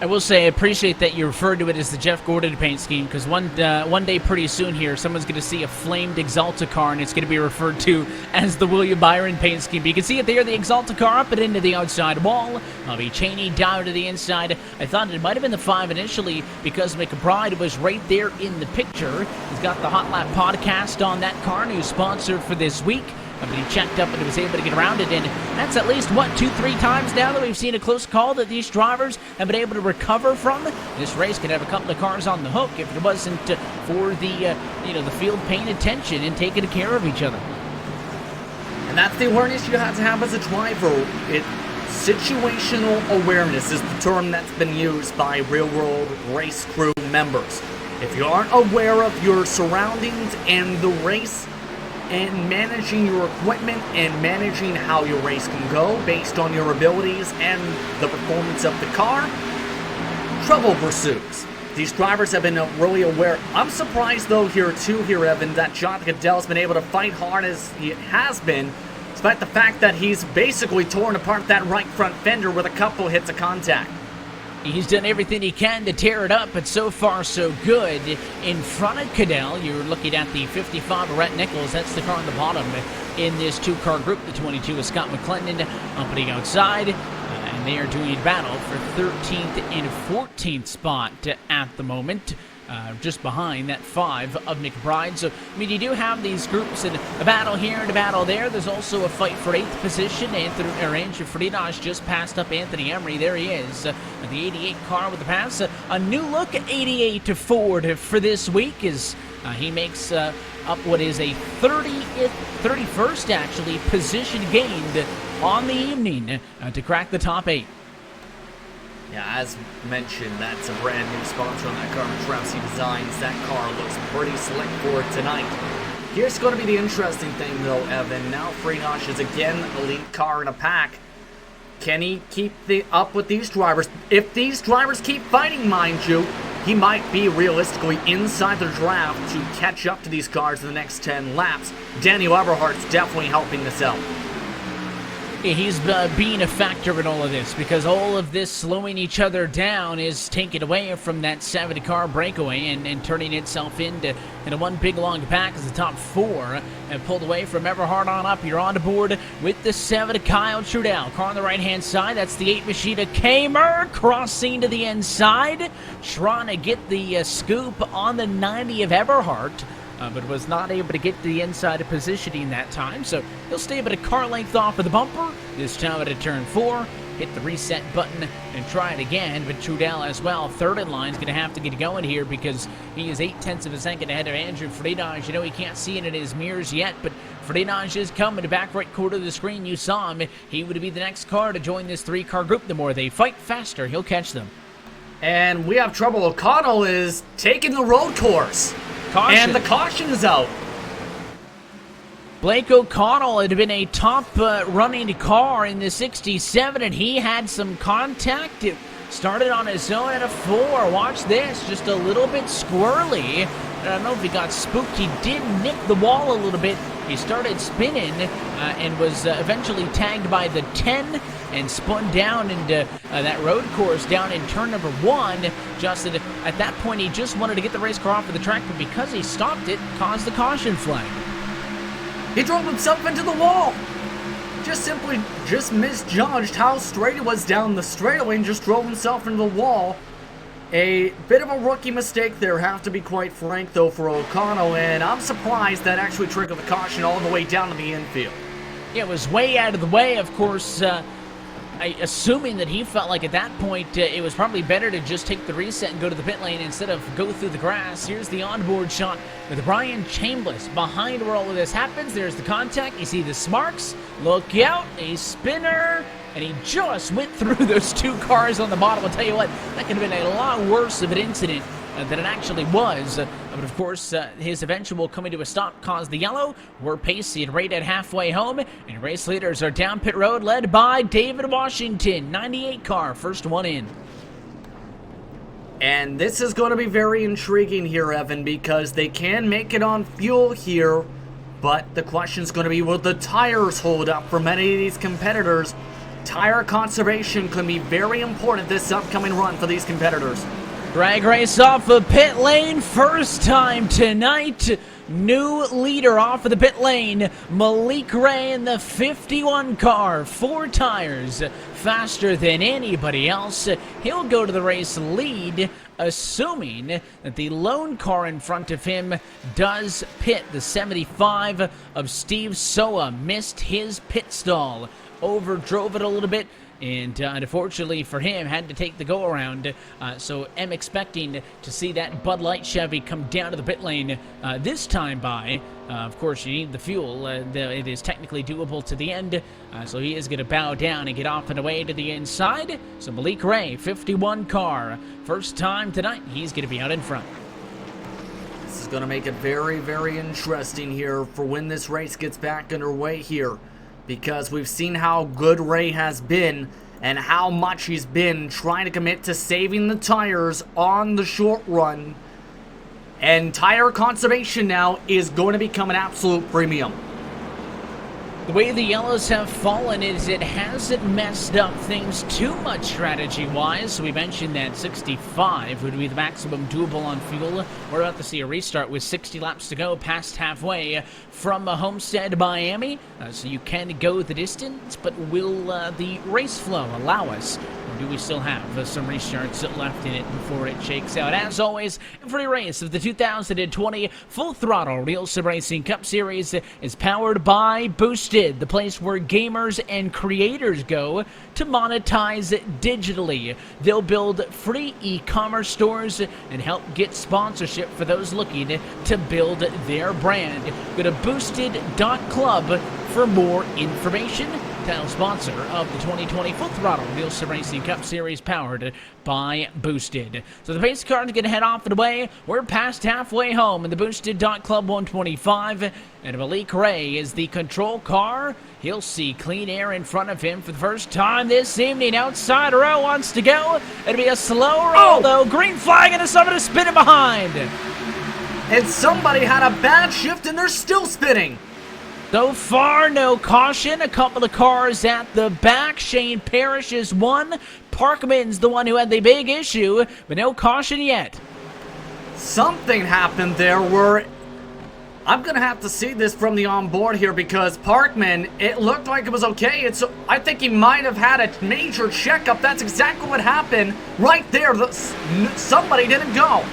I will say I appreciate that you referred to it as the Jeff Gordon paint scheme, because one day pretty soon here, someone's going to see a flamed Exalta car, and it's going to be referred to as the William Byron paint scheme. But you can see it there, the Exalta car up and into the outside wall. Bobby Cheney down to the inside. I thought it might have been the 5 initially because McBride was right there in the picture. He's got the Hot Lap podcast on that car, new sponsor for this week. But he checked up and he was able to get around it, and that's at least, 2-3 times now that we've seen a close call that these drivers have been able to recover from. This race could have a couple of cars on the hook if it wasn't for the field paying attention and taking care of each other. And that's the awareness you have to have as a driver. Situational awareness is the term that's been used by real-world race crew members. If you aren't aware of your surroundings and the race, and managing your equipment and managing how your race can go based on your abilities and the performance of the car, trouble pursues. These drivers have been really aware. I'm surprised, though, here, Evan, that Jonathan Cadell's been able to fight hard as he has been, despite the fact that he's basically torn apart that right front fender with a couple hits of contact. He's done everything he can to tear it up, but so far so good. In front of Cadell, you're looking at the 55 Rhett Nichols. That's the car on the bottom in this 2-car group. The 22 is Scott McClendon opening outside, and they are doing battle for 13th and 14th spot at the moment. Just behind that 5 of McBride. So, you do have these groups and a battle here and a battle there. There's also a fight for 8th position. Andrew Friedrich just passed up Anthony Emery. There he is. The 88 car with the pass. A new look at 88 to Ford for this week as he makes up what is a 31st, actually, position gained on the evening to crack the top 8. Yeah, as mentioned, that's a brand new sponsor on that car, Trap-C Designs. That car looks pretty slick for tonight. Here's going to be the interesting thing, though, Evan. Now Friedrich is again the lead car in a pack. Can he keep up with these drivers? If these drivers keep fighting, mind you, he might be realistically inside the draft to catch up to these cars in the next 10 laps. Daniel Eberhardt's definitely helping this out. He's being a factor in all of this because all of this slowing each other down is taken away from that 70-car breakaway and turning itself into one big long pack as the top 4 have pulled away from Everhart on up. You're on the board with the 7 Kyle Trudell. Car on the right-hand side, that's the 8 Machida Kamer crossing to the inside, trying to get the scoop on the 90 of Everhart. but was not able to get to the inside of positioning that time, so he'll stay about a car length off of the bumper. This time at a turn 4, hit the reset button and try it again, but Trudell as well, third in line, is going to have to get going here because he is 0.8 of a second ahead of Andrew Freitas. You know, he can't see it in his mirrors yet, but Freitas is coming to back right corner of the screen. You saw him. He would be the next car to join this 3-car group. The more they fight, faster he'll catch them. And we have trouble. O'Connell is taking the road course. Caution. And the caution is out. Blake O'Connell had been a top running car in the 67, and he had some contact. It started on his own at a 4. Watch this, just a little bit squirrely. I don't know if he got spooked. He did nick the wall a little bit. He started spinning and was eventually tagged by the 10 and spun down into that road course down in turn number 1. Justin, at that point, he just wanted to get the race car off of the track, but because he stopped it, caused the caution flag. He drove himself into the wall. Just misjudged how straight it was down the straightaway and just drove himself into the wall. A bit of a rookie mistake there, have to be quite frank, though, for O'Connell, and I'm surprised that actually triggered the caution all the way down to the infield. Yeah, it was way out of the way, of course, assuming that he felt like at that point it was probably better to just take the reset and go to the pit lane instead of go through the grass. Here's the onboard shot with Brian Chambliss behind where all of this happens. There's the contact. You see the smarks. Look out, a spinner. And he just went through those 2 cars on the bottom. I'll tell you what, that could have been a lot worse of an incident than it actually was. But of course, his eventual coming to a stop caused the yellow. We're pacing right at halfway home, and race leaders are down pit road, led by David Washington, 98 car, first one in. And this is going to be very intriguing here, Evan, because they can make it on fuel here, but the question is going to be, will the tires hold up for many of these competitors? Tire conservation can be very important this upcoming run for these competitors. Drag race off of pit lane, first time tonight. New leader off of the pit lane, Malik Ray in the 51 car, 4 tires, faster than anybody else. He'll go to the race lead, assuming that the lone car in front of him does pit. The 75 of Steve Soa missed his pit stall, overdrove it a little bit, and unfortunately for him, had to take the go-around. So am expecting to see that Bud Light Chevy come down to the pit lane this time by. Of course, you need the fuel. It is technically doable to the end, so he is going to bow down and get off and away to the inside. So Malik Ray, 51 car, first time tonight, he's going to be out in front. This is going to make it very, very interesting here for when this race gets back underway here, because we've seen how good Ray has been and how much he's been trying to commit to saving the tires on the short run. And tire conservation now is going to become an absolute premium. The way the yellows have fallen is it hasn't messed up things too much strategy-wise. So we mentioned that 65 would be the maximum doable on fuel. We're about to see a restart with 60 laps to go, past halfway from Homestead, Miami. So you can go the distance, but will the race flow allow us? Or do we still have some restarts left in it before it shakes out? As always, every race of the 2020 Full Throttle RealSimRacing Cup Series is powered by Boosted, the place where gamers and creators go to monetize digitally. They'll build free e-commerce stores and help get sponsorship for those looking to build their brand. Go to boosted.club for more information. Title sponsor of the 2020 Full Throttle RealSimRacing Cup Series, powered by Boosted. So the pace car is going to head off and away. We're past halfway home in the Boosted.Club 125, and Malik Ray is the control car. He'll see clean air in front of him for the first time this evening. Outside row wants to go. It'll be a slow roll, though. Green flag and somebody spinning behind. And somebody had a bad shift, and they're still spinning. So far, no caution. A couple of cars at the back. Shane Parrish is one. Parkman's the one who had the big issue, but no caution yet. Something happened there where I'm going to have to see this from the onboard here, because Parkman, it looked like it was okay. I think he might have had a major checkup. That's exactly what happened right there. Somebody didn't go.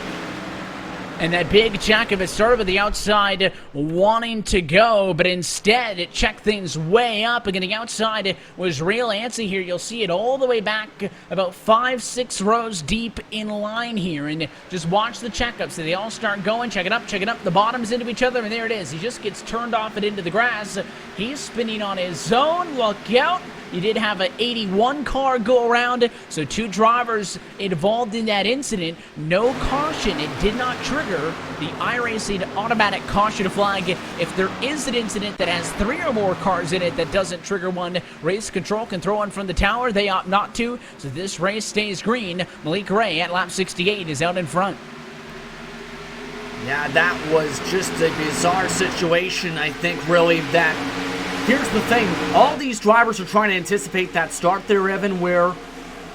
And that big check of it started with the outside wanting to go, but instead it checked things way up. And getting outside was Real Antsy here. You'll see it all the way back about 5-6 rows deep in line here. And just watch the checkups. So they all start going, check it up, the bottoms into each other, and there it is. He just gets turned off and into the grass. He's spinning on his own. Look out. You did have an 81 car go around, so 2 drivers involved in that incident. No caution. It did not trigger the iRacing automatic caution flag. If there is an incident that has 3 or more cars in it that doesn't trigger one, race control can throw one from the tower. They opt not to, so this race stays green. Malik Ray at lap 68 is out in front. Yeah, that was just a bizarre situation, I think, really, that... Here's the thing, all these drivers are trying to anticipate that start there, Evan, where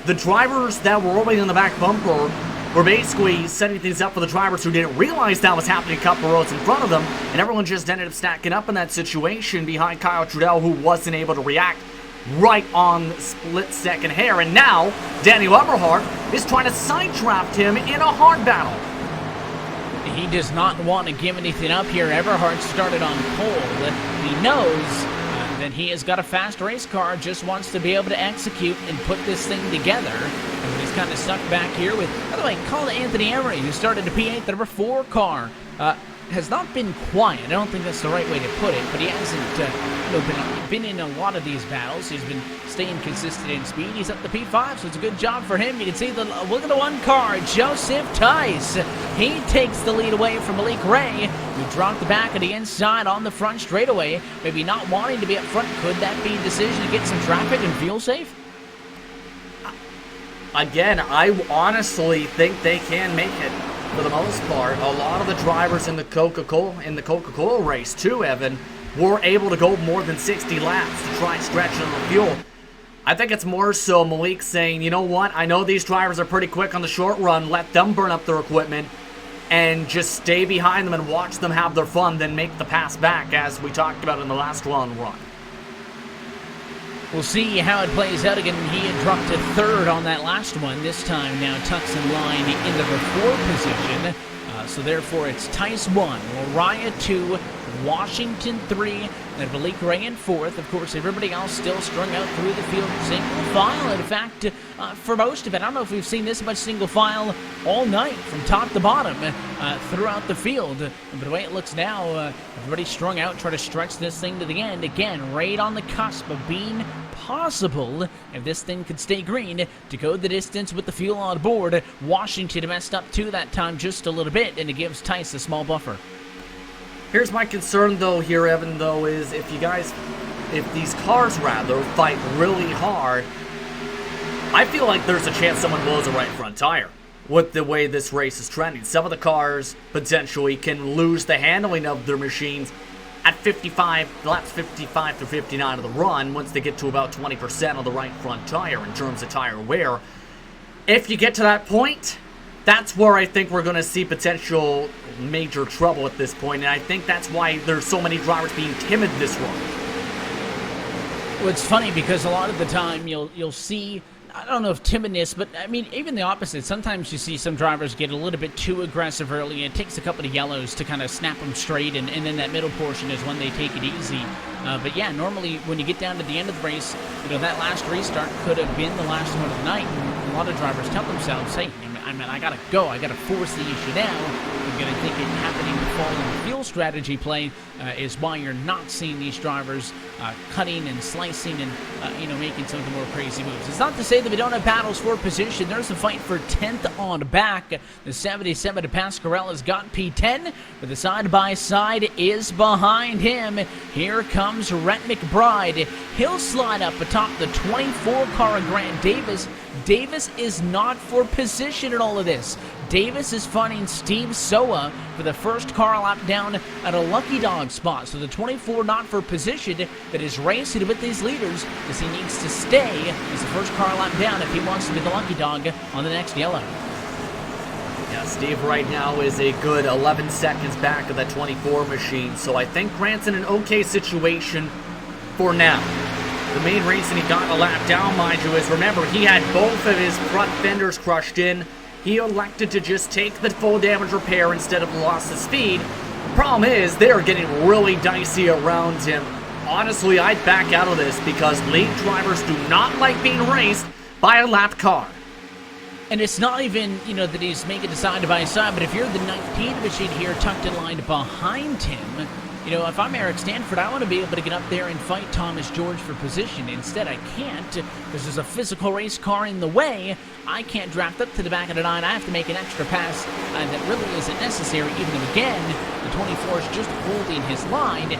the drivers that were already in the back bumper were basically setting things up for the drivers who didn't realize that was happening a couple rows in front of them, and everyone just ended up stacking up in that situation behind Kyle Trudell, who wasn't able to react right on the split-second hair. And now, Daniel Eberhardt is trying to sidetrack him in a hard battle. He does not want to give anything up here. Eberhardt started on pole. He knows that he has got a fast race car, just wants to be able to execute and put this thing together. And he's kind of stuck back here with, by the way, call to Anthony Emery, who started the P8, the number 4 car. Has not been quiet. I don't think that's the right way to put it, but he hasn't been in a lot of these battles. He's been staying consistent in speed. He's up the P5, so it's a good job for him. You can see look at the 1 car, Joseph Tice. He takes the lead away from Malik Ray, who dropped the back of the inside on the front straightaway. Maybe not wanting to be up front. Could that be a decision to get some traffic and feel safe? Again, I honestly think they can make it. For the most part, a lot of the drivers in the Coca-Cola race too, Evan, were able to go more than 60 laps to try and stretch on the fuel. I think it's more so Malik saying, you know what, I know these drivers are pretty quick on the short run, let them burn up their equipment and just stay behind them and watch them have their fun, then make the pass back, as we talked about in the last run. We'll see how it plays out again. He had dropped to 3rd on that last one. This time now tucks in line in the 4 position. So therefore it's Tice 1, Mariah 2, Washington 3, and Malik Ray in 4th. Of course, everybody else still strung out through the field single file. In fact, for most of it, I don't know if we've seen this much single file all night from top to bottom throughout the field. But the way it looks now, everybody's strung out, trying to stretch this thing to the end. Again, right on the cusp of being possible, if this thing could stay green, to go the distance with the fuel on board. Washington messed up too that time just a little bit, and it gives Tice a small buffer. Here's my concern though here, Evan, though, is if these cars rather fight really hard, I feel like there's a chance someone blows a right front tire with the way this race is trending. Some of the cars potentially can lose the handling of their machines at laps 55 to 59 of the run once they get to about 20% of the right front tire in terms of tire wear. If you get to that point, that's where I think we're going to see potential major trouble at this point, and I think that's why there's so many drivers being timid this run. Well, it's funny because a lot of the time you'll see, I don't know if timidness, but I mean, even the opposite. Sometimes you see some drivers get a little bit too aggressive early, and it takes a couple of yellows to kind of snap them straight, and then that middle portion is when they take it easy. But yeah, normally when you get down to the end of the race, that last restart could have been the last one of the night, and a lot of drivers tell themselves, hey, I gotta go, I gotta force the issue now. I'm gonna think it happening to fall in the fuel strategy play is why you're not seeing these drivers cutting and slicing and making some of the more crazy moves. It's not to say that we don't have battles for position. There's a fight for 10th on back. The 77 to Pasquarello's got P10, but the side-by-side is behind him. Here comes Rhett McBride. He'll slide up atop the 24 car of Grant Davis. Davis is not for position in all of this. Davis is finding Steve Soa for the first car lap down at a lucky dog spot. So the 24 not for position that is racing with these leaders, as he needs to stay as the first car lap down if he wants to be the lucky dog on the next yellow. Yeah, Steve right now is a good 11 seconds back of that 24 machine, so I think Grant's in an okay situation for now. The main reason he got a lap down, mind you, is remember, he had both of his front fenders crushed in. he elected to just take the full damage repair instead of loss of speed. Problem is, they are getting really dicey around him. Honestly, I'd back out of this because league drivers do not like being raced by a lapped car. And it's not even, that he's making it side by side, but if you're the 19th machine here tucked in line behind him, if I'm Eric Stanford, I want to be able to get up there and fight Thomas George for position. Instead, I can't, because there's a physical race car in the way. I can't draft up to the back of the 9. I have to make an extra pass that really isn't necessary, even if, again, the 24 is just holding his line.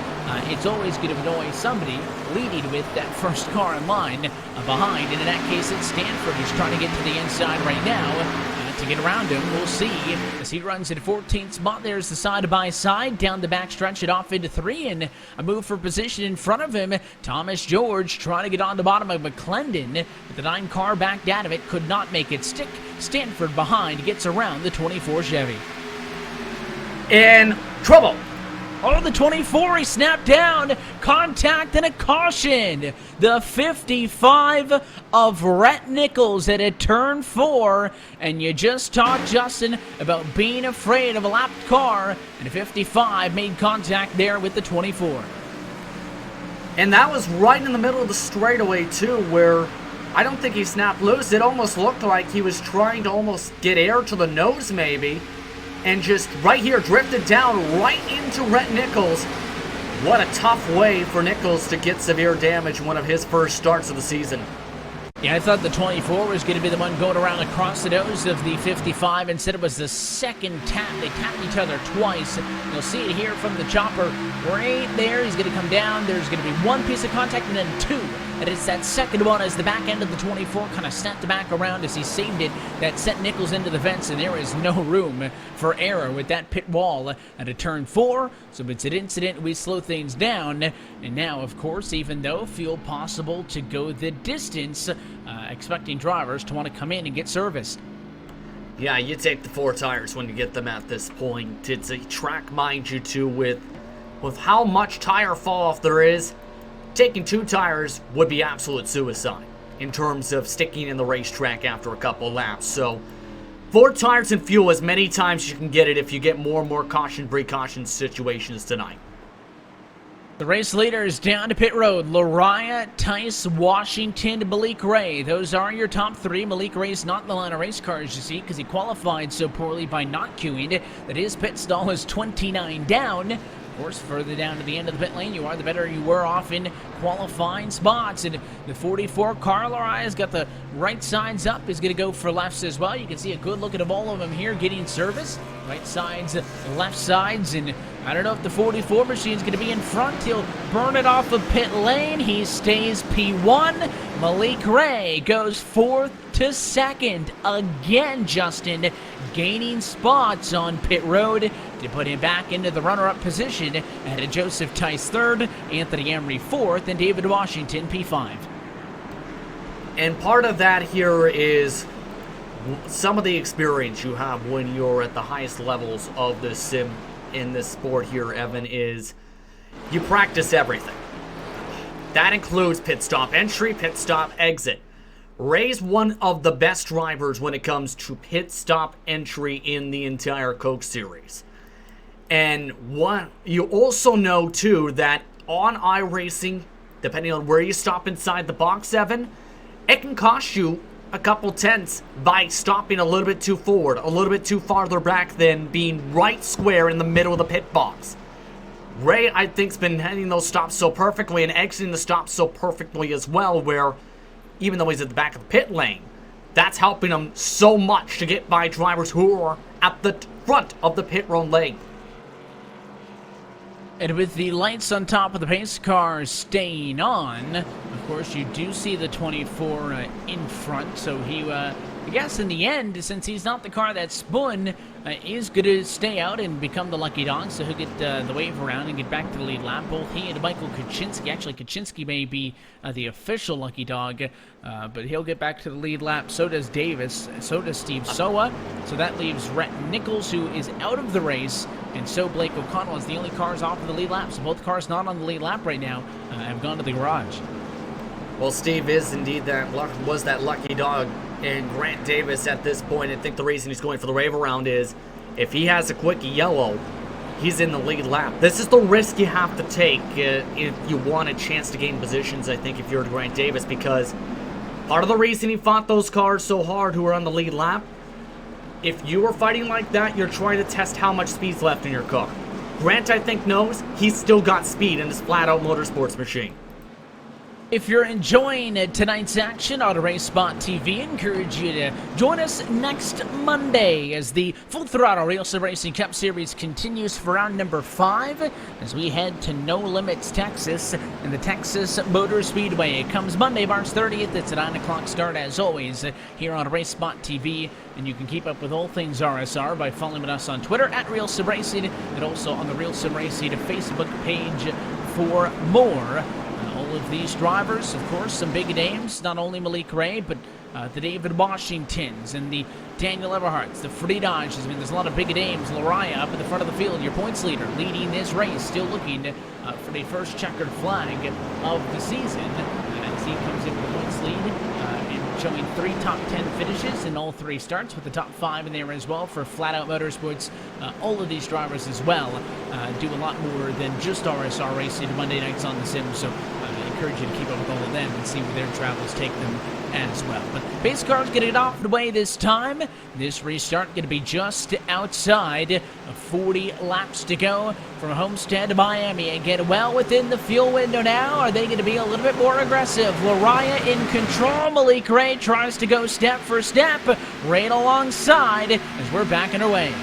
It's always going to annoy somebody leading with that first car in line behind. And in that case, it's Stanford who's trying to get to the inside right now. To get around him, we'll see as he runs at 14th spot. There's the side-by-side, down the backstretch it off into 3, and a move for position in front of him. Thomas George trying to get on the bottom of McClendon, but the 9 car backed out of it, could not make it stick. Stanford behind gets around the 24 Chevy. In trouble. Oh, the 24, he snapped down. Contact and a caution. The 55 of Rhett Nichols at a turn 4. And you just talked, Justin, about being afraid of a lapped car. And a 55 made contact there with the 24. And that was right in the middle of the straightaway, too, where I don't think he snapped loose. It almost looked like he was trying to almost get air to the nose, maybe. And just right here, drifted down right into Rhett Nichols. What a tough way for Nichols to get severe damage, one of his first starts of the season. Yeah, I thought the 24 was going to be the one going around across the nose of the 55. Instead, it was the second tap. They tapped each other twice. You'll see it here from the chopper right there. He's going to come down. There's going to be one piece of contact and then 2. And it's that second one as the back end of the 24 kind of snapped back around as he saved it. That sent Nichols into the fence, and there is no room for error with that pit wall at a turn 4. So it's an incident. We slow things down. And now, of course, even though feel possible to go the distance, expecting drivers to want to come in and get serviced. Yeah, you take the 4 tires when you get them at this point. It's a track, mind you, too, with how much tire fall off there is. Taking 2 tires would be absolute suicide in terms of sticking in the racetrack after a couple laps. So 4 tires and fuel as many times as you can get it if you get more and more caution precaution situations tonight. The race leaders down to pit road. Lariah, Tice, Washington, Malik Ray. Those are your top 3. Malik Ray's not in the line of race cars, you see, because he qualified so poorly by not queuing that his pit stall is 29 down. Of course, further down to the end of the pit lane you are, the better you were off in qualifying spots. And the 44 car, Lariah's got the right sides up, is going to go for lefts as well. You can see a good look at all of them here getting service. Right sides, left sides, and I don't know if the 44 machine's going to be in front. He'll burn it off of pit lane. He stays P1. Malik Ray goes 4th to 2nd. Again, Justin gaining spots on pit road to put him back into the runner-up position. And Joseph Tice 3rd, Anthony Emery 4th, and David Washington P5. And part of that here is some of the experience you have when you're at the highest levels of this sim in this sport here, Evan, is you practice everything. That includes pit stop entry, pit stop exit. Ray's one of the best drivers when it comes to pit stop entry in the entire Coke Series. And what you also know, too, that on iRacing, depending on where you stop inside the box, Evan, it can cost you a couple tenths by stopping a little bit too forward, a little bit too farther back than being right square in the middle of the pit box. Ray, I think, has been hitting those stops so perfectly and exiting the stops so perfectly as well, where even though he's at the back of the pit lane, that's helping him so much to get by drivers who are at the front of the pit road lane. And with the lights on top of the pace car staying on, of course, you do see the 24 in front. So he, I guess in the end, since he's not the car that spun, is going to stay out and become the lucky dog. So he'll get the wave around and get back to the lead lap. Both he and Michael Kaczynski, actually Kaczynski may be the official lucky dog, but he'll get back to the lead lap. So does Davis. So does Steve Soa. So that leaves Rhett Nichols, who is out of the race. And so Blake O'Connell is the only cars off of the lead lap. So both cars not on the lead lap right now have gone to the garage. Well, Steve is indeed that lucky dog And Grant Davis at this point, I think the reason he's going for the rave around is if he has a quick yellow, he's in the lead lap. This is the risk you have to take if you want a chance to gain positions, I think, if you're Grant Davis, because part of the reason he fought those cars so hard who are on the lead lap, if you are fighting like that, you're trying to test how much speed's left in your car. Grant, I think, knows he's still got speed in his flat-out motorsports machine. If you're enjoying tonight's action on RacespotTV, encourage you to join us next Monday as the Full Throttle RealSimRacing Cup Series continues for round number 5 as we head to No Limits, Texas, and the Texas Motor Speedway. It comes Monday, March 30th. It's a 9 o'clock start, as always, here on RacespotTV, and you can keep up with all things RSR by following us on Twitter at RealSimRacing and also on the RealSimRacing Facebook page for more. All of these drivers, of course, some big names, not only Malik Ray, but the David Washingtons and the Daniel Eberhardts, the Freddie Dodges. I mean, there's a lot of big names. Lariah up at the front of the field, your points leader, leading this race, still looking for the first checkered flag of the season as he comes in with the points lead and showing 3 top 10 finishes in all 3 starts with the top 5 in there as well for Flat Out Motorsports. All of these drivers as well do a lot more than just RSR racing Monday nights on the sim, so I encourage you to keep up with all of them and see where their travels take them as well. But base cars getting it off the way this time. This restart going to be just outside of 40 laps to go from Homestead to Miami and get well within the fuel window now. Are they going to be a little bit more aggressive? Lariah in control. Malik Ray tries to go step for step right alongside as we're backing away.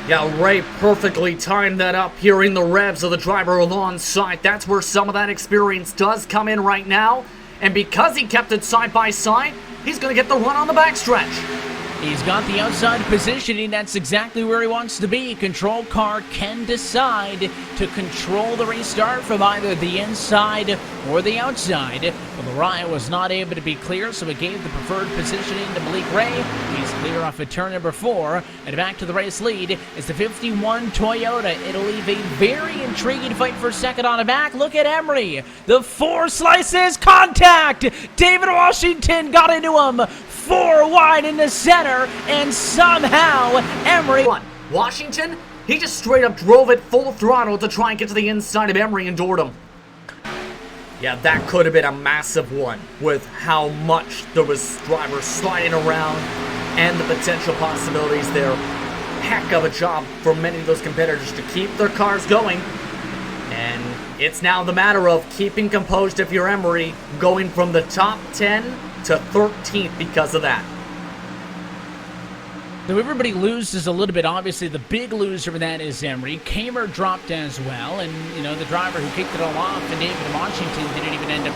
Yeah, Ray perfectly timed that up, hearing the revs of the driver alongside. That's where some of that experience does come in right now. And because he kept it side by side, he's going to get the run on the backstretch. He's got the outside positioning. That's exactly where he wants to be. Control car can decide to control the restart from either the inside or the outside. But Lariah was not able to be clear, so he gave the preferred positioning to Malik Ray. He's clear off of turn number 4. And back to the race lead is the 51 Toyota. It'll leave a very intriguing fight for second on the back. Look at Emery. The 4 slices. Contact. David Washington got into him. 4 wide in the center, and somehow Emery. Washington, he just straight up drove it full throttle to try and get to the inside of Emery and doored him. Yeah, that could have been a massive one with how much there was drivers sliding around and the potential possibilities there. Heck of a job for many of those competitors to keep their cars going. And it's now the matter of keeping composed if you're Emery, going from the top 10 to 13th because of that. So everybody loses a little bit. Obviously, the big loser for that is Emery. Kamer dropped as well, and the driver who kicked it all off, and David Washington didn't even end up,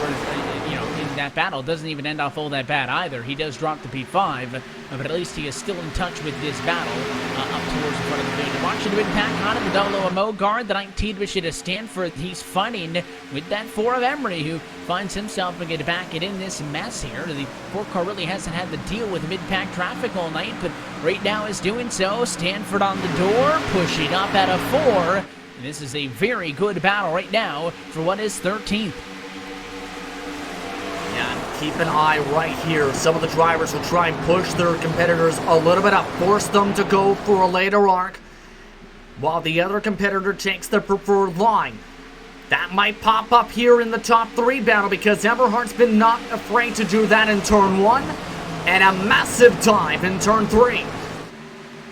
in that battle. Doesn't even end off all that bad either. He does drop the P5, but at least he is still in touch with this battle up towards the front of the field. Watching the pack on it, the Dolo Mo guard, the 19 Bishop of Stanford. He's fighting with that 4 of Emery, who finds himself again to back it in this mess here. The 4 car really hasn't had to deal with mid-pack traffic all night, but right now is doing so. Stanford on the door, pushing up at a 4. And this is a very good battle right now for what is 13th. Yeah, keep an eye right here. Some of the drivers will try and push their competitors a little bit up, force them to go for a later arc, while the other competitor takes the preferred line. That might pop up here in the top 3 battle because Eberhardt's been not afraid to do that in turn 1, and a massive dive in turn 3.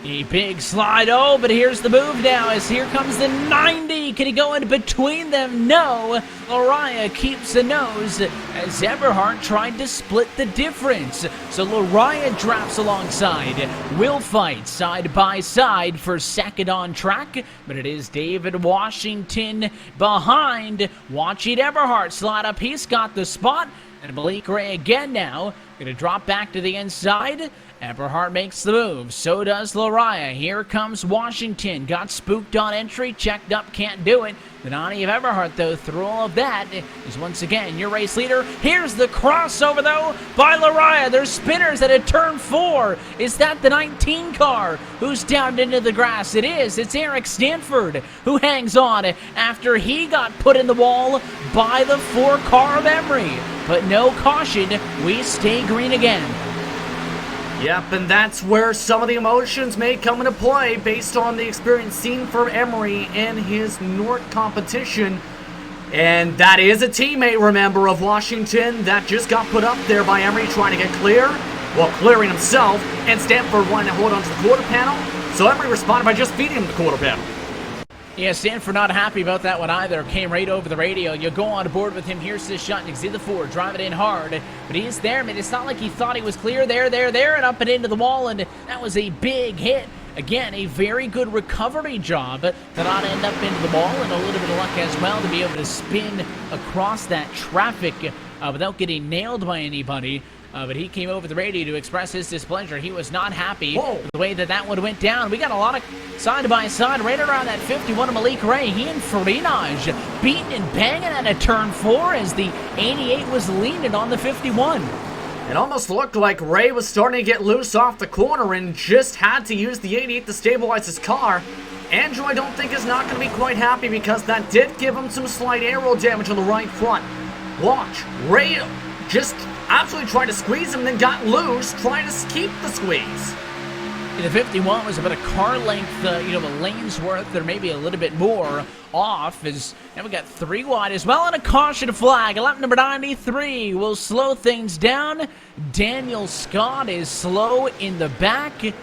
A big slide, but here's the move now as here comes the 90. Can he go in between them? No. Lariah keeps the nose as Eberhardt tried to split the difference. So Lariah drops alongside. Will fight side by side for second on track, but it is David Washington behind. Watching Eberhardt slide up. He's got the spot. And Malik Ray again now. Going to drop back to the inside. Eberhardt makes the move. So does Lariah. Here comes Washington. Got spooked on entry. Checked up. Can't do it. The 90 of Eberhardt, though, through all of that, is once again your race leader. Here's the crossover, though, by Lariah. There's spinners at a turn 4. Is that the 19 car who's down into the grass? It is. It's Eric Stanford who hangs on after he got put in the wall by the 4 car of Emery. But no caution. We stay green again. Yep, and that's where some of the emotions may come into play based on the experience seen from Emery in his North competition. And that is a teammate, remember, of Washington that just got put up there by Emery trying to get clear, while clearing himself, and Stanford wanting to hold on to the quarter panel. So Emery responded by just feeding him the quarter panel. Yeah, Stanford not happy about that one either. Came right over the radio. You go on board with him. Here's this shot. Exit the 4. Drive it in hard. But he's there, man. It's not like he thought he was clear. There, and up and into the wall. And that was a big hit. Again, a very good recovery job to not end up into the wall. And a little bit of luck as well to be able to spin across that traffic without getting nailed by anybody. But he came over the radio to express his displeasure. He was not happy with the way that one went down. We got a lot of side-by-side right around that 51 of Malik Ray. He and Farinaj beating and banging at a turn 4 as the 88 was leaning on the 51. It almost looked like Ray was starting to get loose off the corner and just had to use the 88 to stabilize his car. Andrew, I don't think, is not going to be quite happy because that did give him some slight aero damage on the right front. Watch. Ray just absolutely tried to squeeze him, then got loose, trying to keep the squeeze. The 51 was about a car length, a lane's worth, or maybe a little bit more off. Now we got 3 wide as well, and a caution flag. Lap number 93 will slow things down. Daniel Scott is slow in the back, and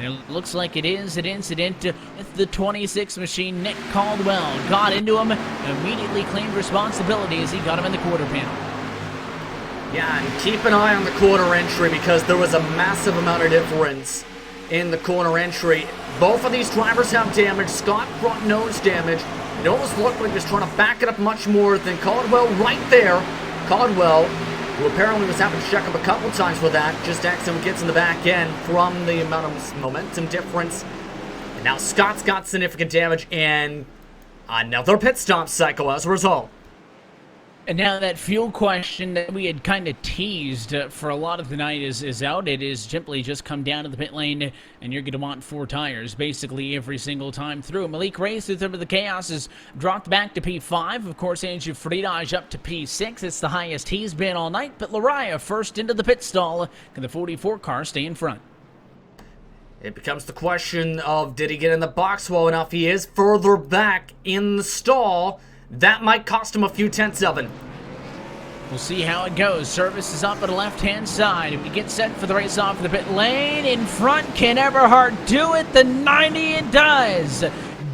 it looks like it is an incident with the 26 machine. Nick Caldwell got into him, immediately claimed responsibility as he got him in the quarter panel. Yeah, and keep an eye on the corner entry because there was a massive amount of difference in the corner entry. Both of these drivers have damage. Scott front nose damage. It almost looked like he was trying to back it up much more than Caldwell right there. Caldwell, who apparently was having to check up a couple times for that, just accidentally gets in the back end from the amount of momentum difference. And now Scott's got significant damage and another pit stop cycle as a result. And now that fuel question that we had kind of teased for a lot of the night is out. It is simply just come down to the pit lane, and you're going to want 4 tires basically every single time through. Malik Race, through the chaos, has dropped back to P5. Of course, Andrew Friedage up to P6. It's the highest he's been all night. But Lariah first into the pit stall. Can the 44 car stay in front? It becomes the question of, did he get in the box well enough? He is further back in the stall. That might cost him a few tenths of it. We'll see how it goes. Service is up on the left-hand side. If we get set for the race off the pit lane, in front, can Eberhard do it? The 90 it does.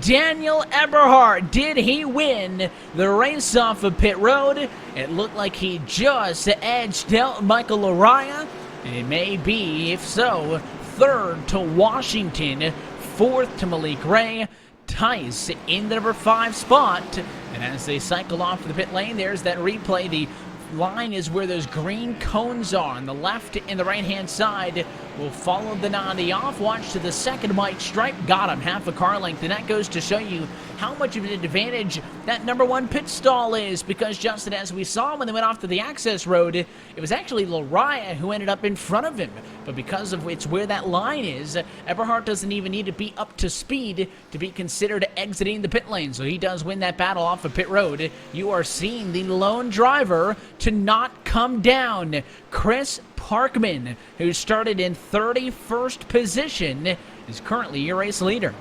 Daniel Eberhard, did he win the race off of pit road? It looked like he just edged out Michael Lariah. And it may be, if so, 3rd to Washington, 4th to Malik Ray. Tice in the number 5 spot. And as they cycle off the pit lane, there's that replay. The line is where those green cones are on the left and the right-hand side. We'll follow the 90 off. Watch to the second white stripe. Got him, half a car length. And that goes to show you how much of an advantage that number 1 pit stall is. Because, Justin, as we saw when they went off to the access road, it was actually Lariah who ended up in front of him. But because of it's where that line is, Eberhard doesn't even need to be up to speed to be considered exiting the pit lane. So he does win that battle off of pit road. You are seeing the lone driver to not come down. Chris Parkman, who started in 31st position, is currently your race leader.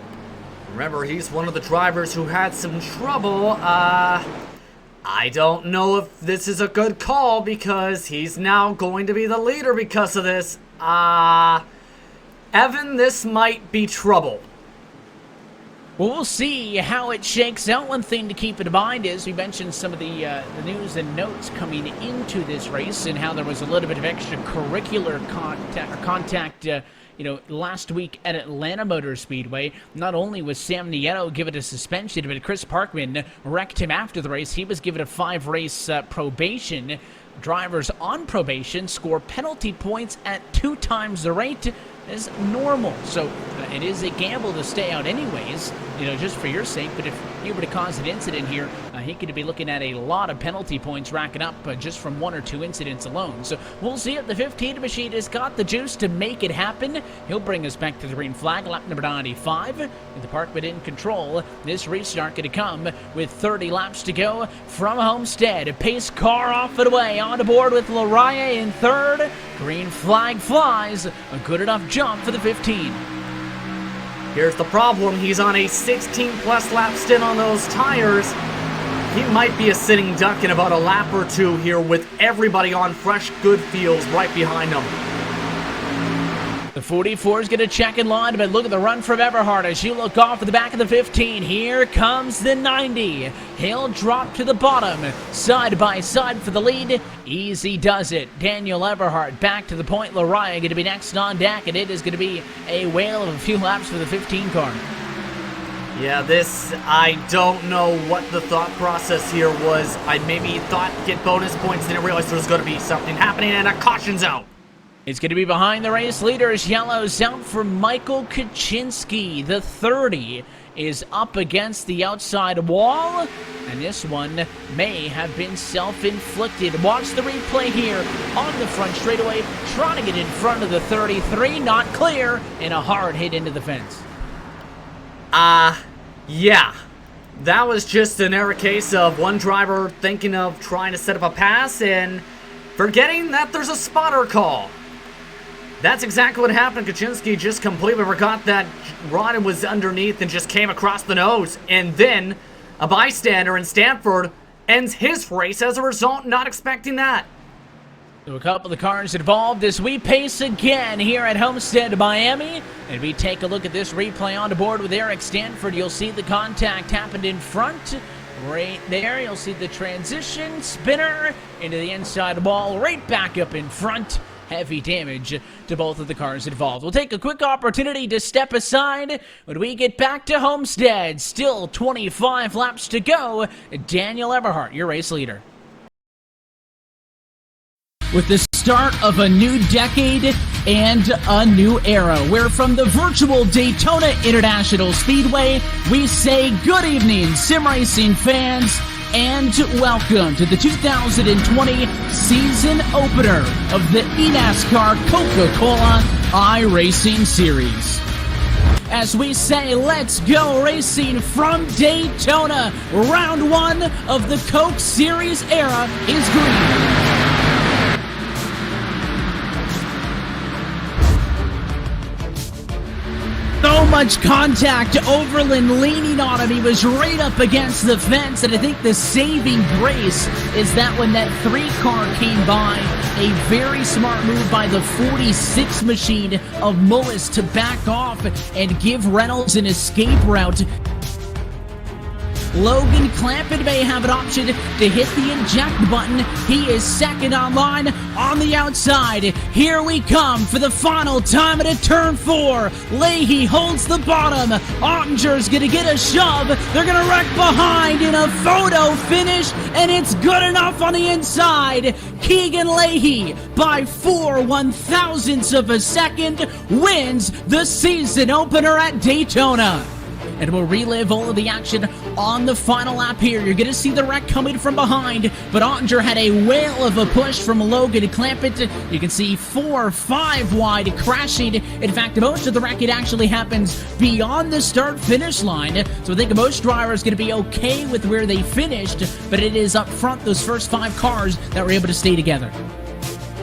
Remember, he's one of the drivers who had some trouble. I don't know if this is a good call because he's now going to be the leader because of this. Evan, this might be trouble. Well, we'll see how it shakes out. One thing to keep in mind is we mentioned some of the news and notes coming into this race and how there was a little bit of extracurricular contact last week at Atlanta Motor Speedway. Not only was Sam Nieto given a suspension, but Chris Parkman wrecked him after the race. He was given a 5-race probation. Drivers on probation score penalty points at 2 times the rate as normal. So it is a gamble to stay out anyways, just for your sake. But if he were to cause an incident here, he could be looking at a lot of penalty points racking up just from 1 or 2 incidents alone. So we'll see if the 15 machine has got the juice to make it happen. He'll bring us back to the green flag, lap number 95. With the Parkman in control, this restart going to come with 30 laps to go from Homestead. Pace car off and away, on board with Lariah in third. Green flag flies, a good enough jump for the 15. Here's the problem, he's on a 16-plus lap stint on those tires. He might be a sitting duck in about a lap or two here with everybody on fresh, good fields right behind him. The 44 is going to check in line, but look at the run from Everhart as you look off at the back of the 15. Here comes the 90. He'll drop to the bottom, side by side for the lead. Easy does it. Daniel Everhart back to the point. Lariah going to be next on deck, and it is going to be a whale of a few laps for the 15 car. Yeah, I don't know what the thought process here was. I maybe thought get bonus points, didn't realize there was going to be something happening, and a caution's out. It's going to be behind the race leaders. Yellow's out for Michael Kaczynski. The 30 is up against the outside wall, and this one may have been self-inflicted. Watch the replay here on the front straightaway, trying to get in front of the 33, not clear, and a hard hit into the fence. Yeah. That was just an error case of one driver thinking of trying to set up a pass and forgetting that there's a spotter call. That's exactly what happened. Kaczynski just completely forgot that Rodden was underneath and just came across the nose. And then a bystander in Stanford ends his race as a result, not expecting that. So a couple of the cars involved as we pace again here at Homestead, Miami. And we take a look at this replay on the board with Eric Stanford. You'll see the contact happened in front. Right there, you'll see the transition, spinner into the inside wall, right back up in front. Heavy damage to both of the cars involved. We'll take a quick opportunity to step aside when we get back to Homestead. Still 25 laps to go. Daniel Everhart, your race leader. With the start of a new decade and a new era, where from the virtual Daytona International Speedway, we say good evening, sim racing fans, and welcome to the 2020 season opener of the NASCAR Coca-Cola iRacing Series. As we say, let's go racing from Daytona. Round 1 of the Coke Series era is green. So much contact, Overland leaning on him. He was right up against the fence, and I think the saving grace is that when that 3 car came by, a very smart move by the 46 machine of Mullis to back off and give Reynolds an escape route. Logan Clampett may have an option to hit the eject button. He is second on line on the outside. Here we come for the final time at turn 4. Leahy holds the bottom. Ottinger's going to get a shove. They're going to wreck behind in a photo finish, and it's good enough on the inside. Keegan Leahy, by 4 1/1000ths of a second, wins the season opener at Daytona. And we'll relive all of the action on the final lap here. You're going to see the wreck coming from behind, but Ottinger had a whale of a push from Logan Clampett. You can see 4 5 wide crashing. In fact, most of the wreck, it actually happens beyond the start-finish line. So I think most drivers going to be okay with where they finished, but it is up front, those first 5 cars that were able to stay together.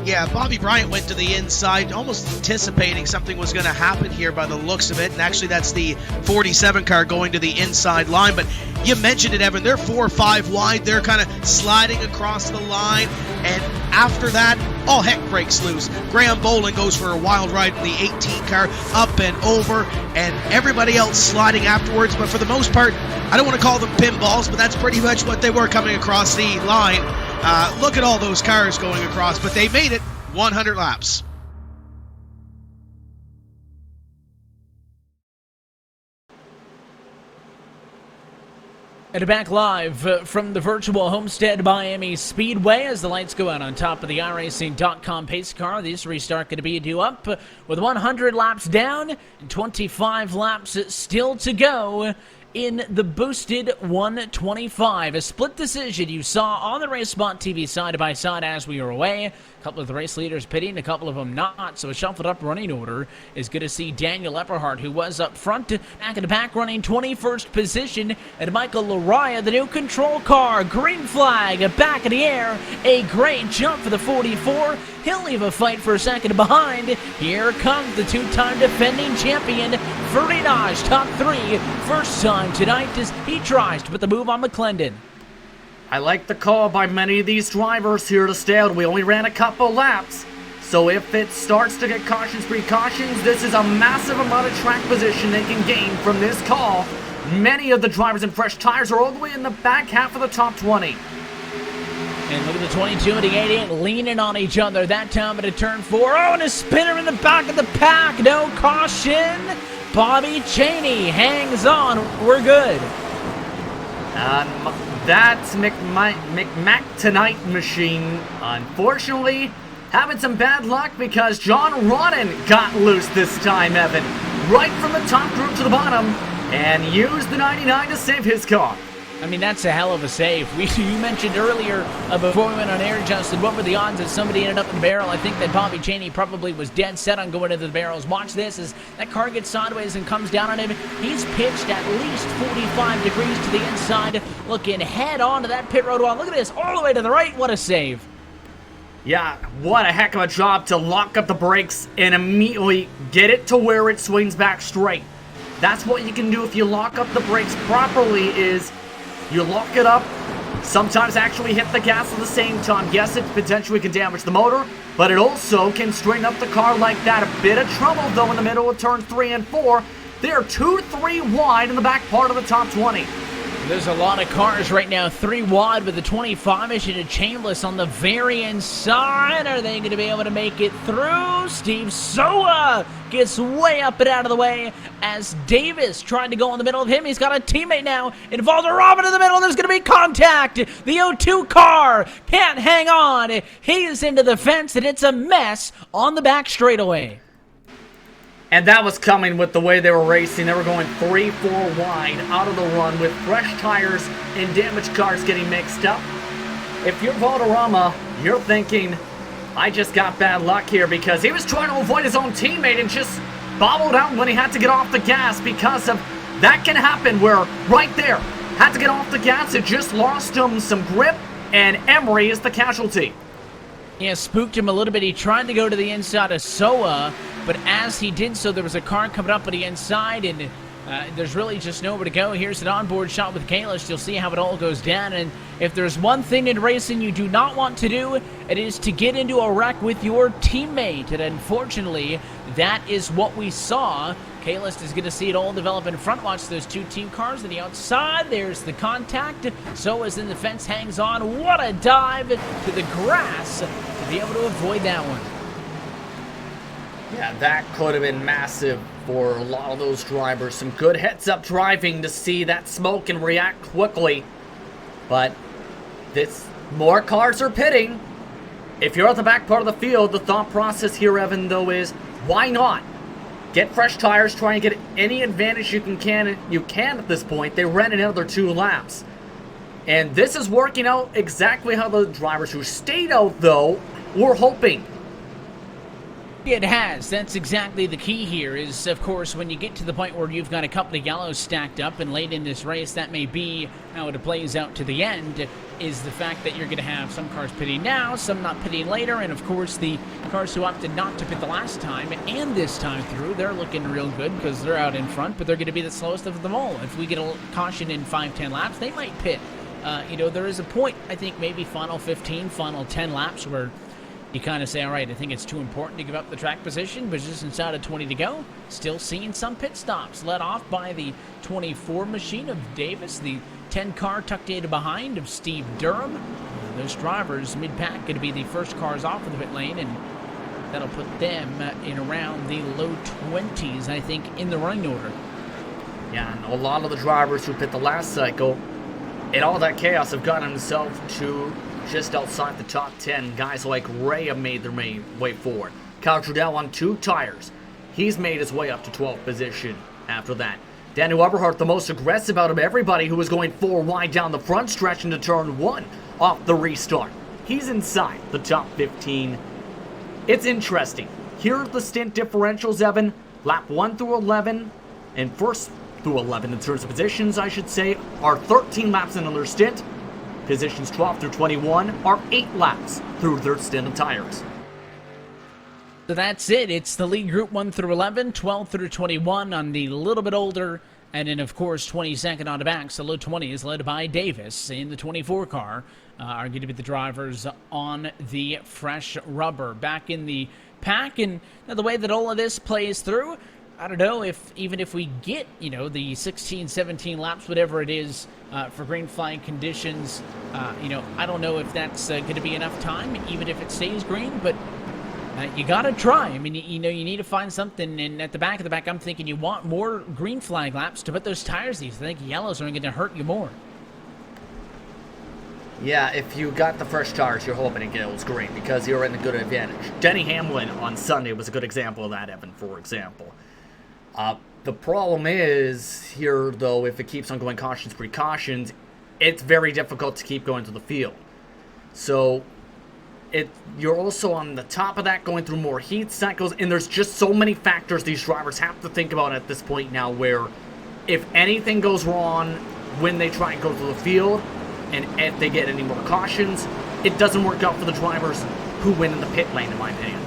Yeah, Bobby Bryant went to the inside, almost anticipating something was going to happen here by the looks of it. And actually, that's the 47 car going to the inside line. But you mentioned it, Evan. They're 4 or 5 wide. They're kind of sliding across the line. And after that, all heck breaks loose. Graham Bolin goes for a wild ride in the 18 car, up and over, and everybody else sliding afterwards. But for the most part, I don't want to call them pinballs, but that's pretty much what they were coming across the line. Look at all those cars going across, but they made it 100 laps. And back live from the virtual Homestead Miami Speedway as the lights go out on top of the iRacing.com pace car. This restart going to be due up with 100 laps down and 25 laps still to go in the boosted 125. A split decision you saw on the RacespotTV side-by-side as we were away. A couple of the race leaders pitting, a couple of them not. So a shuffled up running order is good to see Daniel Epperhart, who was up front, back in the back running 21st position, and Michael Laraya, the new control car. Green flag back in the air. A great jump for the 44. He'll leave a fight for a second behind. Here comes the two-time defending champion, Ferdinand, top three. First time tonight as he tries to put the move on McClendon. I like the call by many of these drivers here to stay out. We only ran a couple laps, so if it starts to get cautions, precautions, this is a massive amount of track position they can gain from this call. Many of the drivers in fresh tires are all the way in the back half of the top 20. And look at the 22 and the 88 leaning on each other. That time at a turn 4. Oh, and a spinner in the back of the pack. No caution. Bobby Cheney hangs on. We're good. That's McMack Tonight machine, unfortunately, having some bad luck because John Rodden got loose this time, Evan. Right from the top group to the bottom, and used the 99 to save his car. I mean, that's a hell of a save. You mentioned earlier, before we went on air, Justin, what were the odds that somebody ended up in the barrel? I think that Bobby Cheney probably was dead set on going into the barrels. Watch this as that car gets sideways and comes down on him. He's pitched at least 45 degrees to the inside, looking head on to that pit road wall. Look at this, all the way to the right. What a save. Yeah, what a heck of a job to lock up the brakes and immediately get it to where it swings back straight. That's what you can do if you lock up the brakes properly, is you lock it up, sometimes actually hit the gas at the same time. Yes, it potentially can damage the motor, but it also can straighten up the car like that. A bit of trouble, though, in the middle of turn 3 and 4. They're 2-3 wide in the back part of the top 20. There's a lot of cars right now, 3 wide with the 25-ish and a chainless on the very inside. Are they going to be able to make it through? Steve Soa gets way up and out of the way as Davis trying to go in the middle of him. He's got a teammate now involved. Robin in the middle. There's going to be contact. The O2 car can't hang on. He's into the fence, and it's a mess on the back straightaway. And that was coming with the way they were racing. They were going 3-4 wide out of the run with fresh tires and damaged cars getting mixed up. If you're Valderrama, you're thinking, I just got bad luck here, because he was trying to avoid his own teammate and just bobbled out when he had to get off the gas because of that. Can happen where right there, had to get off the gas, it just lost him some grip, and Emery is the casualty. Yeah, spooked him a little bit. He tried to go to the inside of Soa, but as he did so, there was a car coming up on the inside, and there's really just nowhere to go. Here's an onboard shot with Kalish. You'll see how it all goes down, and if there's one thing in racing you do not want to do, it is to get into a wreck with your teammate, and unfortunately, that is what we saw. Kalis is going to see it all develop in front. Watch those two team cars on the outside. There's the contact. Soa's in the fence, hangs on. What a dive to the grass to be able to avoid that one. Yeah, that could have been massive for a lot of those drivers. Some good heads-up driving to see that smoke and react quickly. But more cars are pitting. If you're at the back part of the field, the thought process here, Evan, though, is why not? Get fresh tires, try and get any advantage you can at this point. They ran another 2 laps. And this is working out exactly how the drivers who stayed out, though, were hoping. It has. That's exactly the key here is, of course, when you get to the point where you've got a couple of yellows stacked up and late in this race, that may be how it plays out to the end, is the fact that you're going to have some cars pitting now, some not pitting later, and of course the cars who opted not to pit the last time and this time through, they're looking real good because they're out in front, but they're going to be the slowest of them all. If we get a caution in 5-10 laps, they might pit. There is a point, I think, maybe final 15, final 10 laps where you kind of say, all right, I think it's too important to give up the track position, but just inside of 20 to go, still seeing some pit stops. Led off by the 24 machine of Davis, the 10 car tucked in behind of Steve Durham. Those drivers, mid-pack, going to be the first cars off of the pit lane, and that'll put them in around the low 20s, I think, in the running order. Yeah, and a lot of the drivers who pit the last cycle in all that chaos, have gotten himself to just outside the top 10. Guys like Ray have made their way forward. Kyle Trudell on 2 tires. He's made his way up to 12th position after that. Daniel Eberhardt, the most aggressive out of everybody, who was going 4 wide down the front stretch into turn 1 off the restart. He's inside the top 15. It's interesting. Here are the stint differentials, Evan. Lap 1 through 11, and first through 11 in terms of positions, I should say, are 13 laps in their stint. Positions 12 through 21 are 8 laps through their stint of tires. So that's it. It's the lead group 1 through 11, 12 through 21 on the little bit older, and then, of course, 22nd on the back. So low 20 is led by Davis in the 24 car. Are going to be the drivers on the fresh rubber. Back in the pack, and the way that all of this plays through, I don't know if even if we get, the 16, 17 laps, whatever it is, for green flag conditions, I don't know if that's going to be enough time, even if it stays green, but you got to try. I mean, you need to find something, and at the back of the pack, I'm thinking you want more green flag laps to put those tires these. I think yellows are going to hurt you more. Yeah, if you got the fresh tires, you're hoping it goes green because you're in a good advantage. Denny Hamlin on Sunday was a good example of that, Evan, for example. The problem is here, though, if it keeps on going cautions, precautions, it's very difficult to keep going to the field. So you're also on the top of that going through more heat cycles, and there's just so many factors these drivers have to think about at this point now where if anything goes wrong when they try and go through the field, and if they get any more cautions, it doesn't work out for the drivers who win in the pit lane, in my opinion.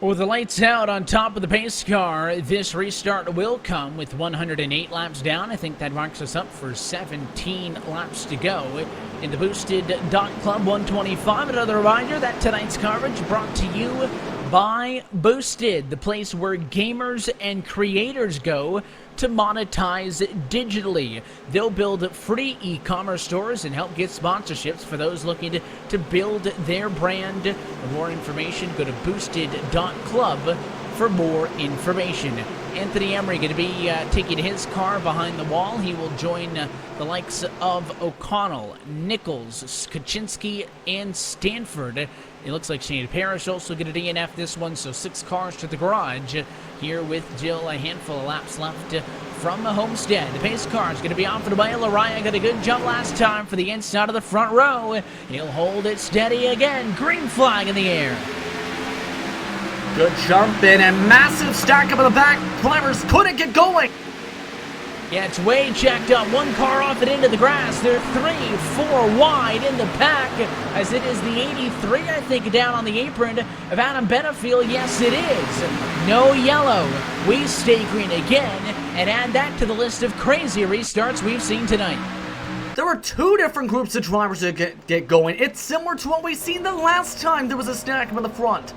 With the lights out on top of the pace car, this restart will come with 108 laps down. I think that marks us up for 17 laps to go in the boosted Dot Club 125. Another reminder that tonight's coverage brought to you by Boosted, the place where gamers and creators go to monetize digitally. They'll build free e-commerce stores and help get sponsorships for those looking to build their brand. For more information, go to boosted.club for more information. Anthony Emery going to be taking his car behind the wall. He will join the likes of O'Connell, Nichols, Kaczynski, and Stanford. It looks like Shane Parrish also going to DNF this one, so 6 cars to the garage here with Jill. A handful of laps left from the Homestead. The pace car is going to be off and away. Lariah got a good jump last time for the inside of the front row. He'll hold it steady again. Green flag in the air. Good jump in and massive stack up in the back. Drivers couldn't get going. Yeah, it's way checked up. 1 car off and into the grass. They're 3, 4 wide in the pack, as it is the 83, I think, down on the apron of Adam Benefield. Yes, it is. No yellow. We stay green again and add that to the list of crazy restarts we've seen tonight. There were 2 different groups of drivers that get going. It's similar to what we seen the last time there was a stack up in the front.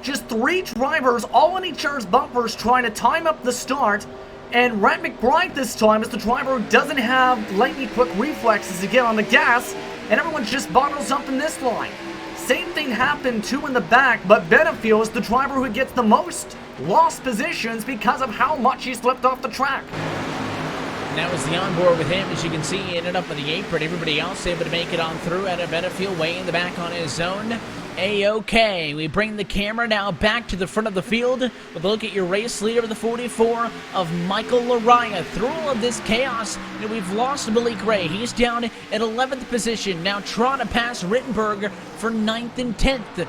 Just 3 drivers, all in each other's bumpers, trying to time up the start. And Rhett McBride this time is the driver who doesn't have lightning quick reflexes to get on the gas, and everyone just bottles up in this line. Same thing happened too in the back, but Benefield is the driver who gets the most lost positions because of how much he slipped off the track. And that was the onboard with him. As you can see, he ended up on the apron. Everybody else able to make it on through. Adam Benefield way in the back on his own. A-OK. We bring the camera now back to the front of the field with a look at your race leader of the 44 of Michael Lariah. Through all of this chaos, we've lost Malik Ray. He's down at 11th position. Now trying to pass Rittenberg for 9th and 10th.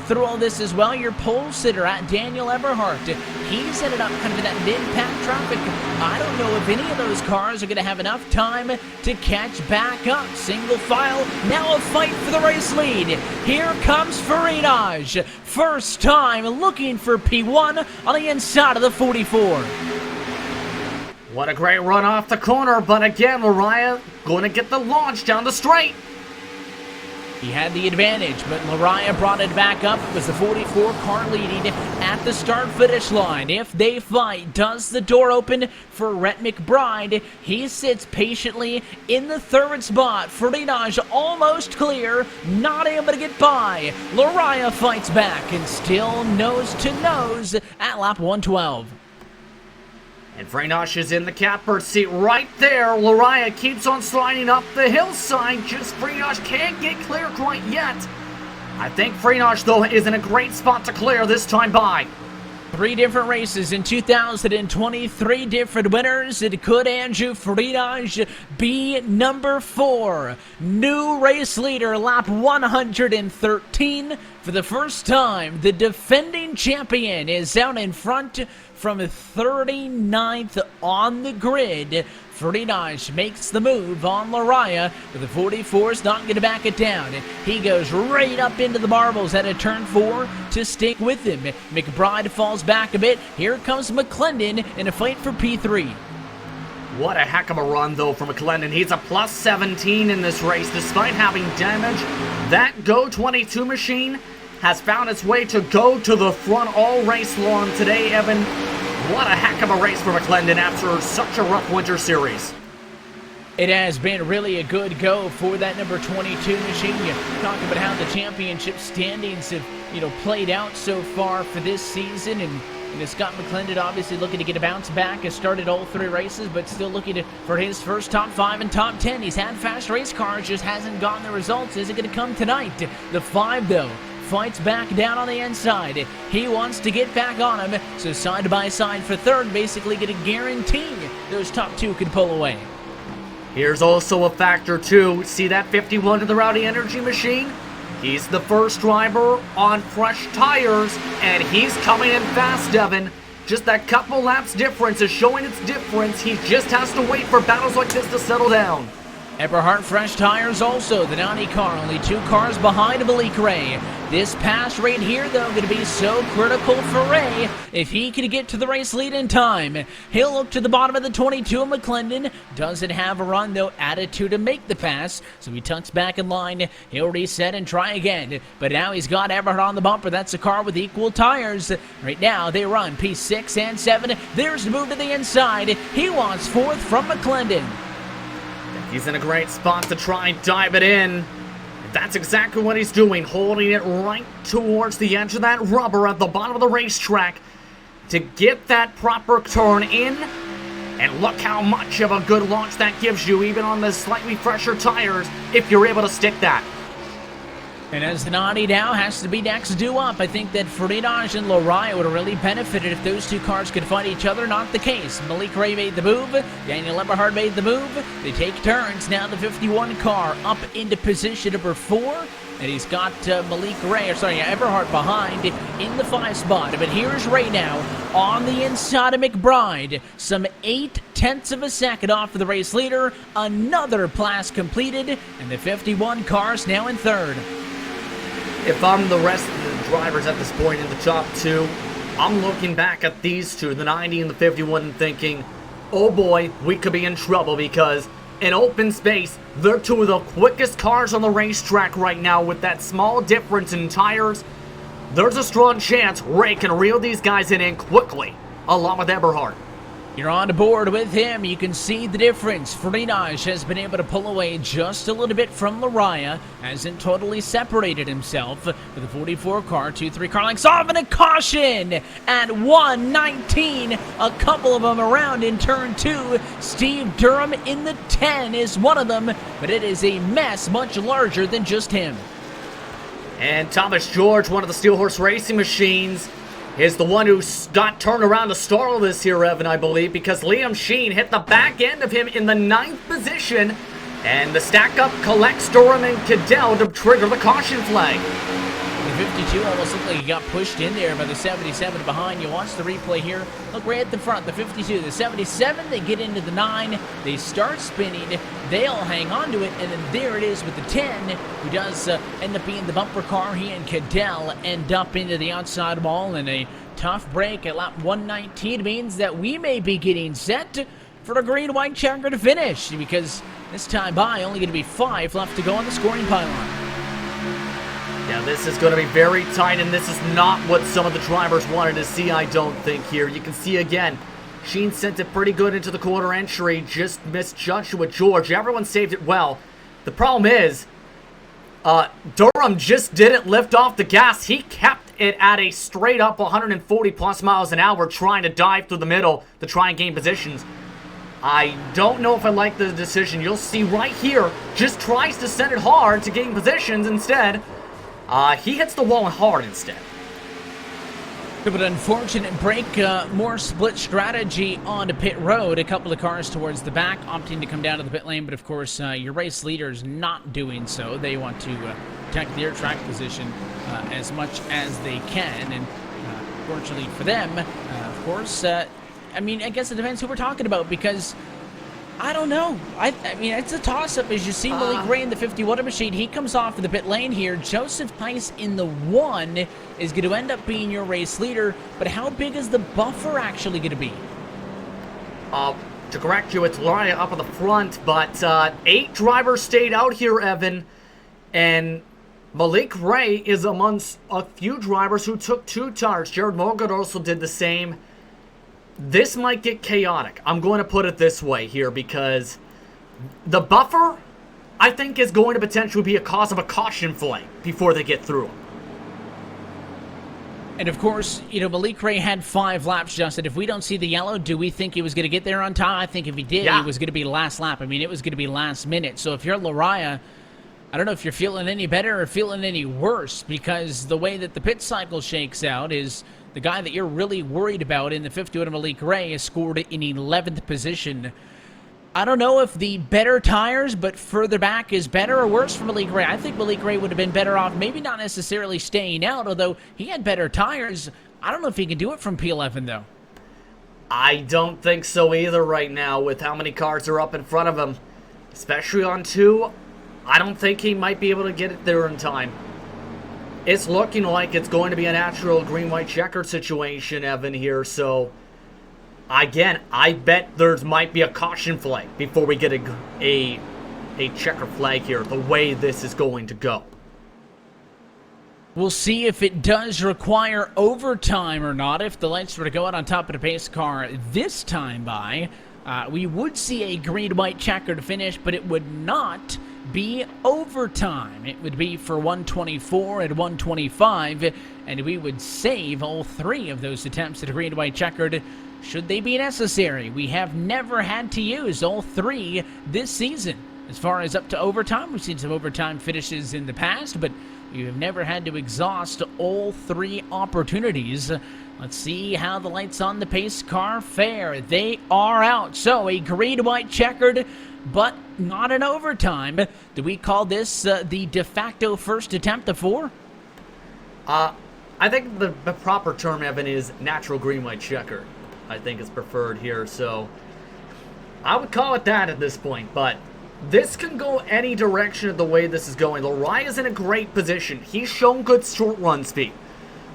Through all this as well, your pole sitter at Daniel Eberhardt. He's ended up kind of in that mid-pack traffic. I don't know if any of those cars are going to have enough time to catch back up. Single file, now a fight for the race lead. Here comes Farinaj. First time looking for P1 on the inside of the 44. What a great run off the corner, but again, Lariah going to get the launch down the straight. He had the advantage, but Lariah brought it back up. It was the 44 car leading at the start-finish line. If they fight, does the door open for Rhett McBride? He sits patiently in the 3rd spot. Farinaj almost clear, not able to get by. Lariah fights back and still nose to nose at lap 112. And Freynosh is in the catbird seat right there. Lariah keeps on sliding up the hillside. Just Freynosh can't get clear quite yet. I think Freynosh, though, is in a great spot to clear this time by. 3 different races in 2023 different winners. It could Andrew Freynosh be number 4. New race leader, lap 113. For the first time, the defending champion is out in front from 39th on the grid. Freynosh makes the move on Lariah, but the 44 is not going to back it down. He goes right up into the marbles at a turn 4 to stick with him. McBride falls back a bit. Here comes McClendon in a fight for P3. What a heck of a run, though, for McClendon. He's a plus 17 in this race, despite having damage. That Go 22 machine has found its way to go to the front all race long today, Evan. What a heck of a race for McClendon after such a rough winter series. It has been really a good go for that number 22 machine. You talk about how the championship standings have, played out so far for this season, and Scott McClendon obviously looking to get a bounce back. Has started all 3 races, but still looking for his first top 5 and top 10. He's had fast race cars, just hasn't gotten the results. Is it going to come tonight? The 5, though, fights back down on the inside. He wants to get back on him, so side by side for 3rd, basically going to guarantee those top 2 can pull away. Here's also a factor, too. See that 51 to the Rowdy Energy machine? He's the first driver on fresh tires, and he's coming in fast, Evan. Just that couple laps difference is showing its difference. He just has to wait for battles like this to settle down. Eberhardt fresh tires also, the 90 car, only 2 cars behind Malik Ray. This pass right here, though, going to be so critical for Ray. If he can get to the race lead in time, he'll look to the bottom of the 22 of McClendon. Doesn't have a run, though, attitude to make the pass, so he tucks back in line. He'll reset and try again, but now he's got Eberhardt on the bumper. That's a car with equal tires. Right now, they run P6 and 7. There's the move to the inside. He wants 4th from McClendon. He's in a great spot to try and dive it in. That's exactly what he's doing, holding it right towards the edge of that rubber at the bottom of the racetrack to get that proper turn in. And look how much of a good launch that gives you, even on the slightly fresher tires, if you're able to stick that. And as the 90 now has to be next due up, I think that Freynosh and Lariah would have really benefited if those 2 cars could fight each other. Not the case. Malik Ray made the move. Daniel Eberhardt made the move. They take turns. Now the 51 car up into position number 4. And he's got Eberhardt behind in the 5 spot. But here's Ray now on the inside of McBride. Some 0.8 of a second off of the race leader. Another pass completed. And the 51 car's now in 3rd. If I'm the rest of the drivers at this point in the top 2, I'm looking back at these 2, the 90 and the 51, and thinking, oh boy, we could be in trouble because in open space, they're 2 of the quickest cars on the racetrack right now with that small difference in tires. There's a strong chance Ray can reel these guys in quickly, along with Eberhardt. You're on board with him. You can see the difference. Freynosh has been able to pull away just a little bit from Lariah. Hasn't totally separated himself with the 44 car. 2-3 car lengths off and a caution at 119. A couple of them around in turn 2. Steve Durham in the 10 is one of them, but it is a mess much larger than just him. And Thomas George, one of the Steel Horse Racing machines, is the one who got turned around to stall this here, Evan, I believe, because Liam Sheen hit the back end of him in the 9th position, and the stack-up collects Durham and Cadell to trigger the caution flag. The 52 almost looked like he got pushed in there by the 77 behind. You watch the replay here. Look right at the front, the 52, the 77, they get into the 9. They start spinning. They all hang on to it, and then there it is with the 10, who does end up being the bumper car. He and Cadell end up into the outside wall in a tough break at lap 119. Means that we may be getting set for the green-white checkered finish, because this time by, only going to be 5 left to go on the scoring pylon. Yeah, this is going to be very tight, and this is not what some of the drivers wanted to see, I don't think, here. You can see again, Sheen sent it pretty good into the quarter entry, just misjudged with George. Everyone saved it well. The problem is, Durham just didn't lift off the gas. He kept it at a straight up 140 plus miles an hour, trying to dive through the middle to try and gain positions. I don't know if I like the decision. You'll see right here, just tries to send it hard to gain positions instead. He hits the wall hard instead. But unfortunate break, more split strategy on the pit road. A couple of cars towards the back opting to come down to the pit lane, but of course your race leader is not doing so. They want to protect their track position as much as they can, and fortunately for them, of course, I mean, I guess it depends who we're talking about, because I don't know. I mean, it's a toss-up. As you see, Malik Ray in the 51 machine, he comes off of the pit lane here. Joseph Tice in the 1 is going to end up being your race leader, but how big is the buffer actually going to be? To correct you, it's Lariah up at the front, but 8 drivers stayed out here, Evan, and Malik Ray is amongst a few drivers who took 2 tires. Jared Morgan also did the same. This might get chaotic. I'm going to put it this way here, because the buffer, I think, is going to potentially be a cause of a caution flag before they get through. And of course, you know, Malik Ray had 5 laps, Justin. If we don't see the yellow, do we think he was going to get there on time? I think if he did, it was going to be last lap. I mean, it was going to be last minute. So if you're Lariah, I don't know if you're feeling any better or feeling any worse, because the way that the pit cycle shakes out is the guy that you're really worried about in the 51 Malik Ray has scored in 11th position. I don't know if the better tires, but further back is better or worse for Malik Ray. I think Malik Ray would have been better off, maybe not necessarily staying out, although he had better tires. I don't know if he can do it from P11, though. I don't think so either right now, with how many cars are up in front of him, especially on 2. I don't think he might be able to get it there in time. It's looking like it's going to be a natural green-white checker situation, Evan, here. So, again, I bet there might be a caution flag before we get a checker flag here, the way this is going to go. We'll see if it does require overtime or not. If the lights were to go out on top of the pace car this time by, we would see a green-white checkered finish, but it would not be overtime. It would be for 124 and 125, and we would save all 3 of those attempts at a green white checkered should they be necessary. We have never had to use all 3 this season. As far as up to overtime, we've seen some overtime finishes in the past, but you have never had to exhaust all 3 opportunities. Let's see how the lights on the pace car fare. They are out. So a green-white checkered, but not an overtime. Do we call this the de facto first attempt of 4? I think the proper term, Evan, is natural green-white checker. I think is preferred here. So I would call it that at this point, but this can go any direction of the way this is going. Lariah's in a great position. He's shown good short run speed.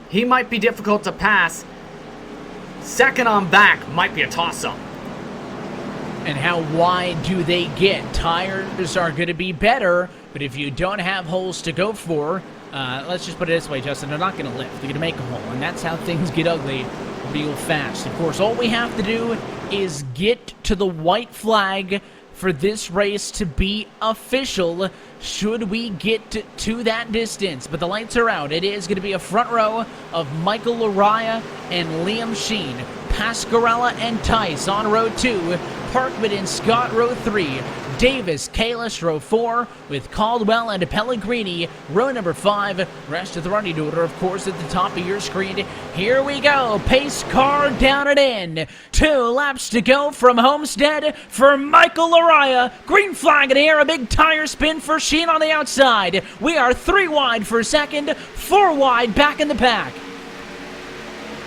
He might be difficult to pass. Second on back might be a toss-up. And how wide do they get? Tires are going to be better, but if you don't have holes to go for, let's just put it this way, Justin, they're not going to lift. They're going to make a hole, and that's how things get ugly real fast. Of course, all we have to do is get to the white flag for this race to be official, should we get to that distance. But the lights are out. It is going to be a front row of Michael Lariah and Liam Sheen. Pascarella and Tice on row 2. Parkman and Scott row 3. Davis, Kalis row 4, with Caldwell and Pellegrini row number 5. Rest of the running order, of course, at the top of your screen. Here we go. Pace car down and in. 2 laps to go from Homestead for Michael Lariah. Green flag in the air. A big tire spin for Sheen on the outside. We are 3 wide for second, 4 wide back in the pack.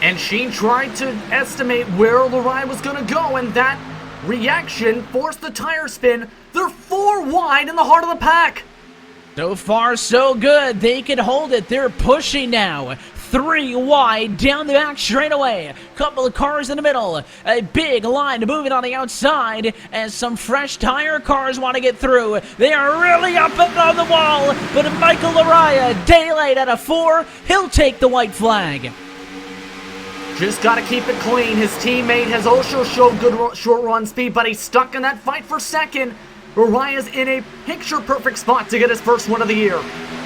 And Sheen tried to estimate where Lariah was going to go, and that reaction forced the tire spin. They're 4 wide in the heart of the pack. So far, so good. They can hold it. They're pushing now. 3 wide down the back straight away. Couple of cars in the middle. A big line moving on the outside as some fresh tire cars want to get through. They are really up on the wall, but Michael Lariah, day late at a 4. He'll take the white flag. Just got to keep it clean. His teammate has also shown good short run speed, but he's stuck in that fight for second. Lariah's in a picture-perfect spot to get his first win of the year.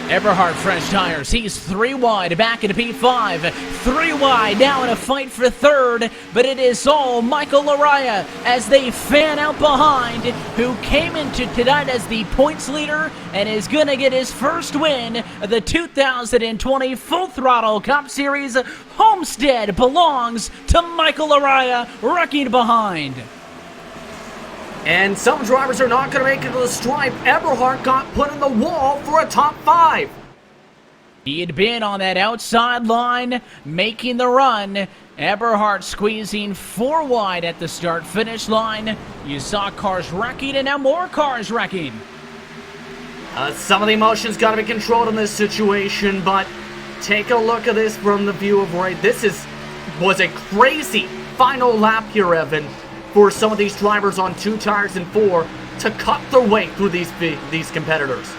Eberhard, fresh tires. He's 3 wide, back into P5. 3 wide, now in a fight for third, but it is all Michael Laraya as they fan out behind, who came into tonight as the points leader and is going to get his first win of the 2020 Full Throttle Cup Series. Homestead belongs to Michael Laraya, wrecking behind. And some drivers are not going to make it to the stripe. Eberhard got put in the wall for a top 5. He had been on that outside line, making the run. Eberhard squeezing 4 wide at the start-finish line. You saw cars wrecking, and now more cars wrecking. Some of the emotions got to be controlled in this situation, but take a look at this from the view of Ray. This was a crazy final lap here, Evan, for some of these drivers on 2 tires and 4 to cut their way through these competitors.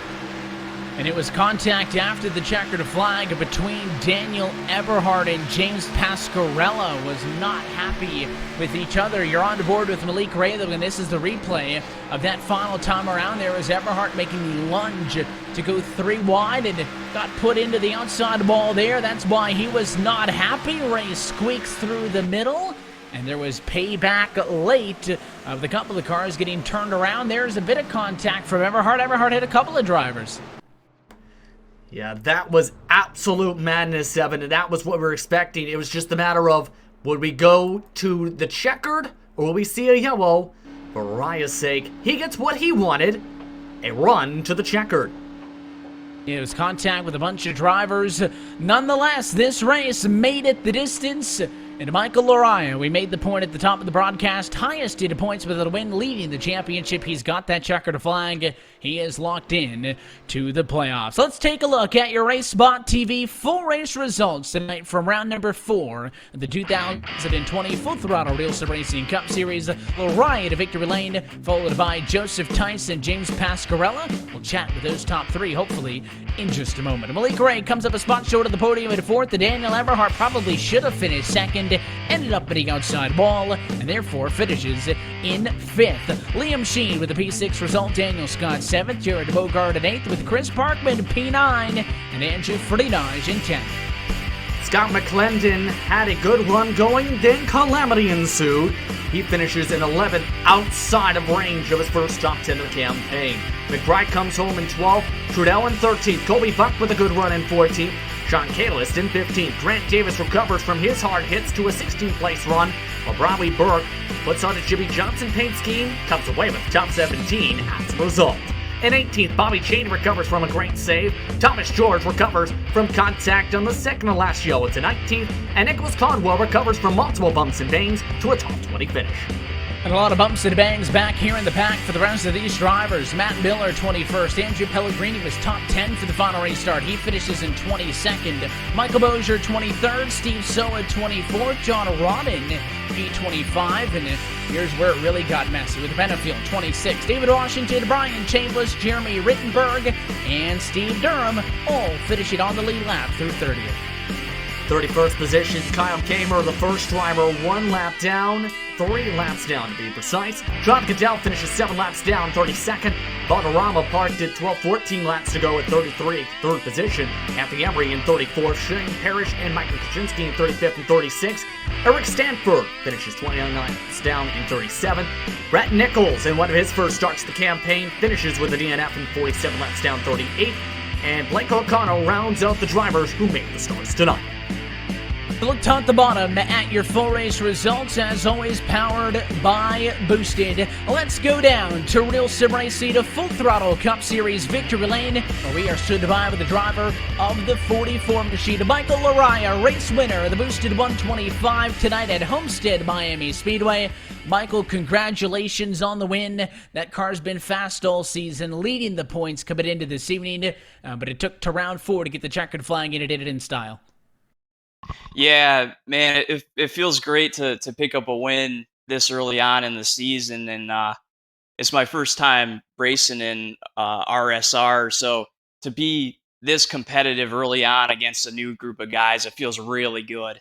And it was contact after the checkered flag between Daniel Eberhard and James Pasquarella. Was not happy with each other. You're on board with Malik Ray, and this is the replay of that final time around. There was Eberhard making the lunge to go 3 wide and got put into the outside wall there. That's why he was not happy. Ray squeaks through the middle. And there was payback late of the couple of cars getting turned around. There's a bit of contact from Eberhard. Eberhard hit a couple of drivers. Yeah, that was absolute madness, Evan, and that was what we were expecting. It was just a matter of, would we go to the checkered, or will we see a yellow? For Raya's sake, he gets what he wanted, a run to the checkered. It was contact with a bunch of drivers. Nonetheless, this race made it the distance. And Michael Laraya, we made the point at the top of the broadcast, highest data points with a win, leading the championship. He's got that checkered flag. He is locked in to the playoffs. Let's take a look at your RacespotTV full race results tonight from round number 4 of the 2020 Full Throttle RealSimRacing Cup Series. Laraya to victory lane, followed by Joseph Tice and James Pasquarella. We'll chat with those top 3, hopefully, in just a moment. Malik Ray comes up a spot short of the podium at 4th. The Daniel Eberhard probably should have finished 2nd. Ended up hitting outside wall, and therefore finishes in 5th. Liam Sheen with the P6 result, Daniel Scott 7th, Jared Bogart in 8th, with Chris Parkman P9, and Andrew Friedage in 10th. Scott McClendon had a good run going, then calamity ensued. He finishes in 11th, outside of range of his first top 10 of the campaign. McBride comes home in 12th, Trudell in 13th, Colby Buck with a good run in 14th, Sean Catalyst in 15th. Grant Davis recovers from his hard hits to a 16th place run, while Bradley Burke puts on a Jimmy Johnson paint scheme, comes away with top 17 as a result. In 18th, Bobby Chain recovers from a great save. Thomas George recovers from contact on the second to last yellow to 19th, and Nicholas Caldwell recovers from multiple bumps and bangs to a top 20 finish. And a lot of bumps and bangs back here in the pack for the rest of these drivers. Matt Miller, 21st. Andrew Pellegrini was top 10 for the final race start. He finishes in 22nd. Michael Bozier, 23rd. Steve Soa, 24th. John Rodden, P25. And here's where it really got messy with Benefield, 26th. David Washington, Brian Chambliss, Jeremy Rittenberg, and Steve Durham all finishing on the lead lap through 30th. 31st position, Kyle Kamer, the first driver, 1 lap down, 3 laps down to be precise. John Goodell finishes 7 laps down, 32nd. Valderrama Park did 14 laps to go at 33rd. 3rd position, Anthony Emery in 34th. Shane Parrish and Michael Kaczynski in 35th and 36th. Eric Stanford finishes 29 laps down in 37th. Brett Nichols, in one of his first starts of the campaign, finishes with a DNF in 47 laps down, 38th. And Blake O'Connell rounds out the drivers who made the starts tonight. Look top to bottom at your full race results, as always powered by Boosted. Let's go down to Real Sim Racing, to Full Throttle Cup Series victory lane, where we are stood by with the driver of the 44 machine, Michael Laraya, race winner of the Boosted 125 tonight at Homestead Miami Speedway. Michael, congratulations on the win. That car's been fast all season, leading the points coming into this evening, but it took to round 4 to get the checkered flag, and it did it in style. Yeah, man, it feels great to pick up a win this early on in the season, and it's my first time racing in RSR, so to be this competitive early on against a new group of guys, it feels really good.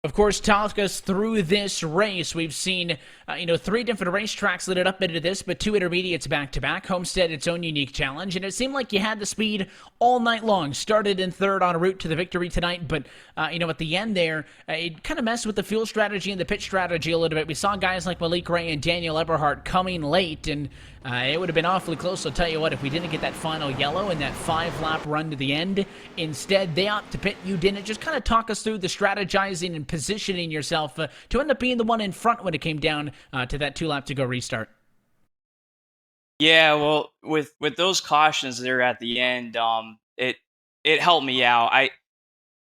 Of course, talk us through this race. We've seen, 3 different racetracks lit up into this, but 2 intermediates back-to-back. Homestead, its own unique challenge, and it seemed like you had the speed all night long. Started in third on route to the victory tonight, but, at the end there, it kind of messed with the fuel strategy and the pit strategy a little bit. We saw guys like Malik Ray and Daniel Eberhardt coming late, and it would have been awfully close, I'll tell you what, if we didn't get that final yellow and that 5-lap run to the end. Instead, they opt to pit. You didn't. Just kind of talk us through the strategizing and positioning yourself to end up being the one in front when it came down to that 2-lap to go restart. Yeah, well, with those cautions there at the end, it helped me out.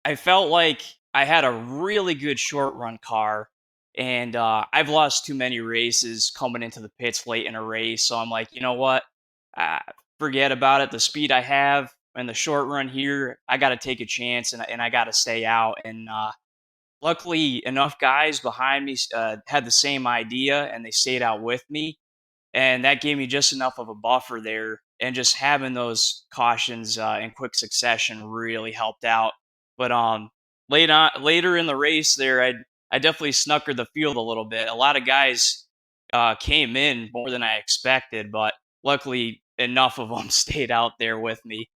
I felt like I had a really good short run car, and I've lost too many races coming into the pits late in a race. So I'm like, you know what? Uh, Forget about it. The speed I have in the short run here, I got to take a chance, and I got to stay out. And luckily, enough guys behind me had the same idea, and they stayed out with me, and that gave me just enough of a buffer there. And just having those cautions in quick succession really helped out. But later in the race there, I definitely snuckered the field a little bit. A lot of guys came in more than I expected, but luckily enough of them stayed out there with me.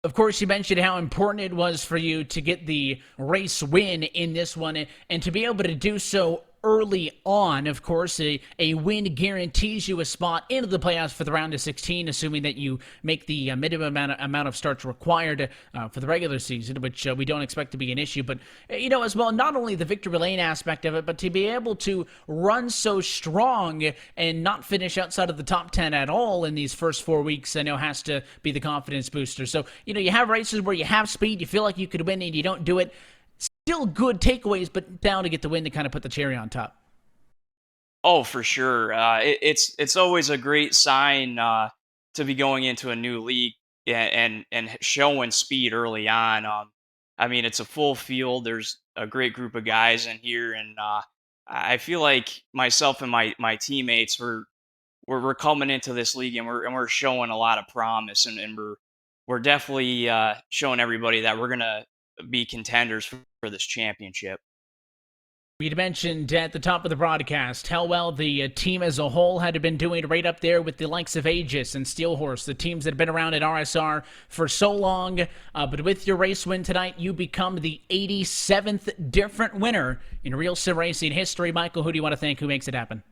Of course, you mentioned how important it was for you to get the race win in this one, and to be able to do so early on. Of course, a win guarantees you a spot into the playoffs for the round of 16, assuming that you make the minimum amount of starts required for the regular season, which we don't expect to be an issue. But, as well, not only the victory lane aspect of it, but to be able to run so strong and not finish outside of the top 10 at all in these first 4 weeks, I know has to be the confidence booster. So, you have races where you have speed, you feel like you could win, and you don't do it. Still good takeaways, but down to get the win to kind of put the cherry on top. Oh, for sure. It's always a great sign to be going into a new league and showing speed early on. I mean, it's a full field. There's a great group of guys in here, and I feel like myself and my teammates we're coming into this league, and we're showing a lot of promise, and we're definitely showing everybody that we're gonna be contenders for this championship. We'd mentioned at the top of the broadcast how well the team as a whole had been doing right up there with the likes of Aegis and Steelhorse, the teams that have been around at RSR for so long. But with your race win tonight, you become the 87th different winner in Real Sim Racing history. Michael, who do you want to thank? Who makes it happen?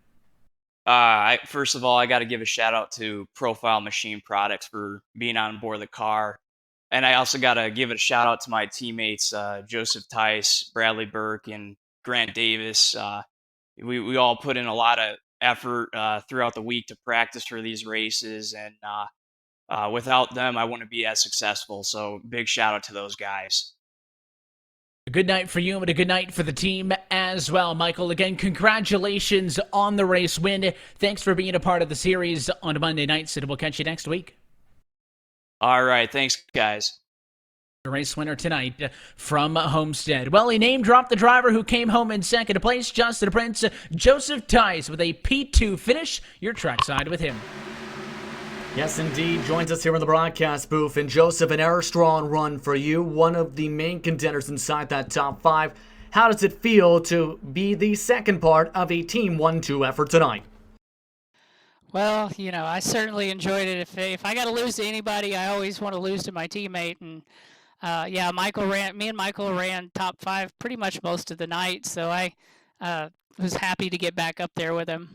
First of all, I got to give a shout out to Profile Machine Products for being on board the car. And I also got to give a shout out to my teammates, Joseph Tice, Bradley Burke, and Grant Davis. We all put in a lot of effort throughout the week to practice for these races. And without them, I wouldn't be as successful. So big shout out to those guys. A good night for you and a good night for the team as well, Michael. Again, congratulations on the race win. Thanks for being a part of the series on Monday nights, and we'll catch you next week. All right. Thanks, guys. The race winner tonight from Homestead. Well, he name-dropped the driver who came home in second place, Justin Prince. Joseph Tice with a P2 finish. Your trackside with him. Yes, indeed. Joins us here in the broadcast booth. And Joseph, an error-strong run for you, one of the main contenders inside that top 5. How does it feel to be the second part of a Team 1-2 effort tonight? Well, I certainly enjoyed it. If I got to lose to anybody, I always want to lose to my teammate. And me and Michael ran top 5 pretty much most of the night, so I was happy to get back up there with him.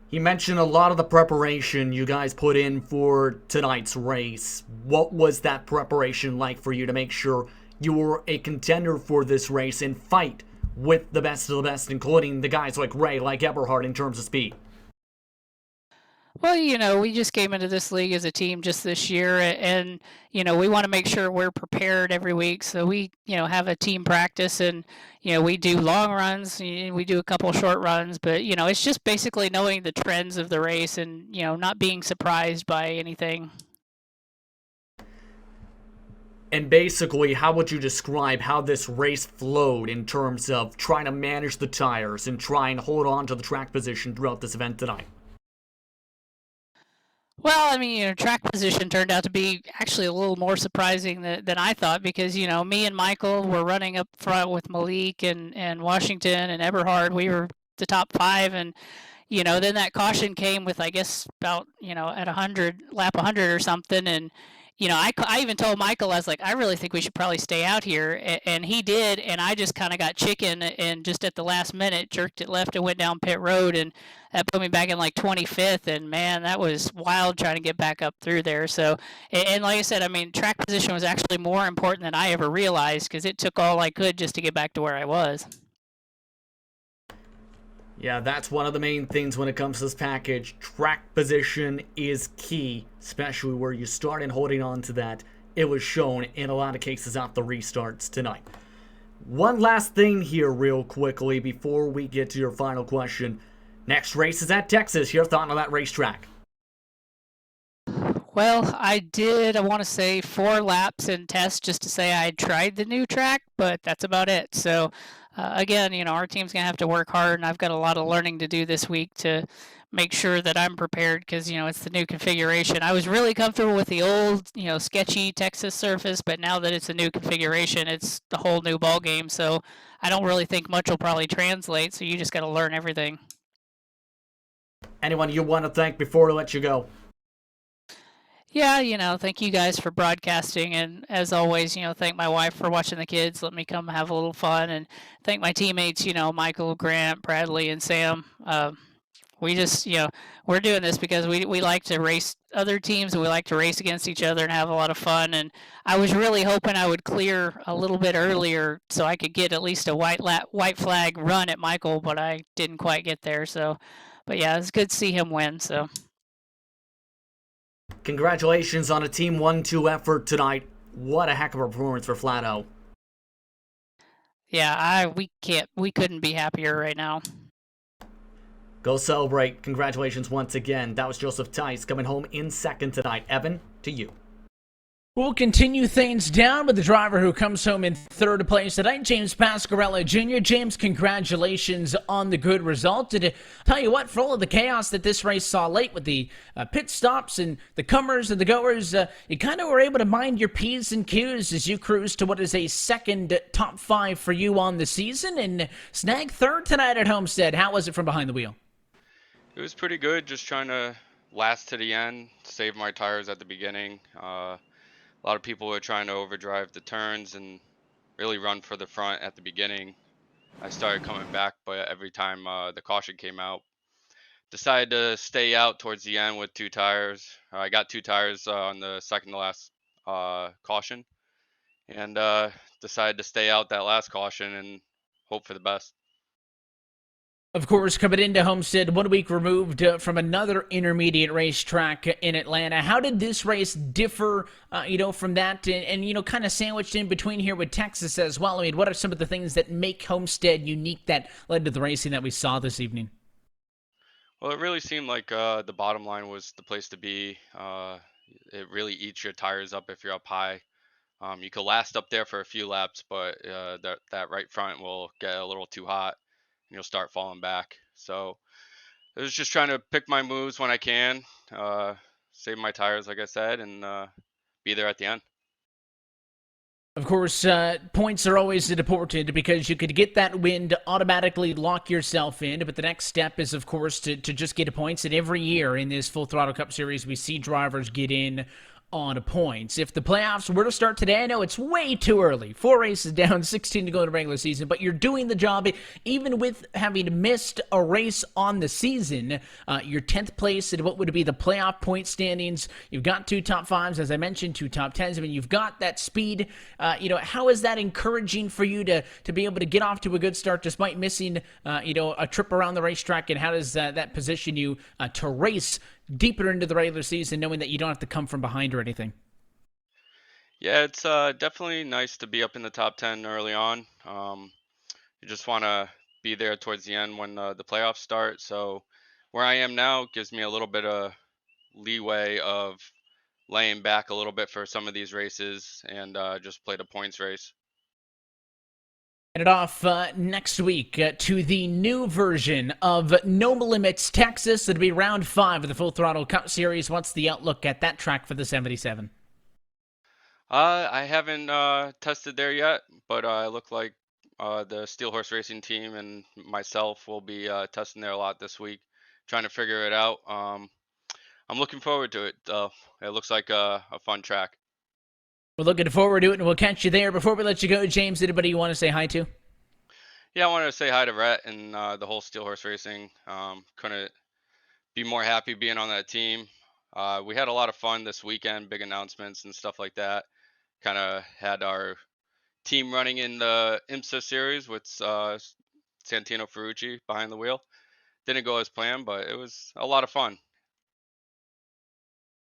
He mentioned a lot of the preparation you guys put in for tonight's race. What was that preparation like for you to make sure you were a contender for this race and fight with the best of the best, including the guys like Ray, like Eberhard in terms of speed? Well, we just came into this league as a team just this year, and we want to make sure we're prepared every week. So we, have a team practice, and we do long runs, we do a couple short runs, but it's just basically knowing the trends of the race and not being surprised by anything. And basically, how would you describe how this race flowed in terms of trying to manage the tires and try and hold on to the track position throughout this event tonight? Well, I mean, track position turned out to be actually a little more surprising than I thought because, me and Michael were running up front with Malik and Washington and Eberhard. We were the top five. And, then that caution came with, I guess, about, at 100, lap 100 or something. And, I even told Michael, I was like, I really think we should probably stay out here. And he did. And I just kind of got chicken and just at the last minute jerked it left and went down pit road. And that put me back in like 25th. And man, that was wild trying to get back up through there. So, and like I said, I mean, track position was actually more important than I ever realized because it took all I could just to get back to where I was. Yeah, that's one of the main things when it comes to this package. Track position is key, especially where you start and holding on to that. It was shown in a lot of cases at the restarts tonight. One last thing here real quickly before we get to your final question. Next race is at Texas. Your thought on that racetrack? Well, I want to say 4 laps in test just to say I tried the new track, but that's about it. So, again, our team's going to have to work hard, and I've got a lot of learning to do this week to make sure that I'm prepared because, it's the new configuration. I was really comfortable with the old, sketchy Texas surface, but now that it's a new configuration, it's the whole new ball game. So I don't really think much will probably translate, so you just got to learn everything. Anyone you want to thank before we let you go? Yeah, thank you guys for broadcasting. And as always, thank my wife for watching the kids, let me come have a little fun. And thank my teammates, Michael, Grant, Bradley, and Sam. We just, we're doing this because we like to race other teams and we like to race against each other and have a lot of fun. And I was really hoping I would clear a little bit earlier so I could get at least a white flag run at Michael, but I didn't quite get there. So, but yeah, it's good to see him win. So. Congratulations on a Team 1-2 effort tonight. What a heck of a performance for Flato. Yeah, we couldn't be happier right now. Go celebrate. Congratulations once again. That was Joseph Tice coming home in second tonight. Evan, to you. We'll continue things down with the driver who comes home in third place tonight, James Pasquarello Jr. James, congratulations on the good result. Did tell you what, for all of the chaos that this race saw late with the pit stops and the comers and the goers, you kind of were able to mind your P's and Q's as you cruise to what is a second top 5 for you on the season and snag third tonight at Homestead. How was it from behind the wheel? It was pretty good, just trying to last to the end, save my tires at the beginning. A lot of people were trying to overdrive the turns and really run for the front at the beginning. I started coming back, but every time the caution came out, decided to stay out towards the end with 2 tires. I got 2 tires on the second to last caution, and decided to stay out that last caution and hope for the best. Of course, coming into Homestead 1 week removed from another intermediate racetrack in Atlanta. How did this race differ, from that and kind of sandwiched in between here with Texas as well? I mean, what are some of the things that make Homestead unique that led to the racing that we saw this evening? Well, it really seemed like the bottom line was the place to be. It really eats your tires up if you're up high. You could last up there for a few laps, but that right front will get a little too hot, and you'll start falling back. So I was just trying to pick my moves when I can, save my tires, like I said, and be there at the end. Of course, points are always important because you could get that win to automatically lock yourself in, but the next step is, of course, to just get points. And every year in this Full Throttle Cup Series, we see drivers get in on points. If the playoffs were to start today, I know it's way too early. 4 races down, 16 to go in the regular season, but you're doing the job. Even with having missed a race on the season, you're 10th place in what would be the playoff point standings. You've got 2 top 5s, as I mentioned, 2 top 10s. I mean, you've got that speed. How is that encouraging for you to be able to get off to a good start despite missing, a trip around the racetrack? And how does that position you to race deeper into the regular season, knowing that you don't have to come from behind or anything? Yeah, it's definitely nice to be up in the top 10 early on. You just want to be there towards the end when the playoffs start. So where I am now gives me a little bit of leeway of laying back a little bit for some of these races and just play the points race. It off next week to the new version of No Limits Texas. It'll be round 5 of the Full Throttle Cup Series. What's the outlook at that track for the 77? I haven't tested there yet, but it looked like the Steel Horse Racing team and myself will be testing there a lot this week, trying to figure it out. I'm looking forward to it, though. It looks like a fun track. We're looking forward to it, and we'll catch you there. Before we let you go, James, anybody you want to say hi to? Yeah, I wanted to say hi to Rhett and the whole Steel Horse Racing. Couldn't be more happy being on that team. We had a lot of fun this weekend, big announcements and stuff like that. Kind of had our team running in the IMSA series with Santino Ferrucci behind the wheel. Didn't go as planned, but it was a lot of fun.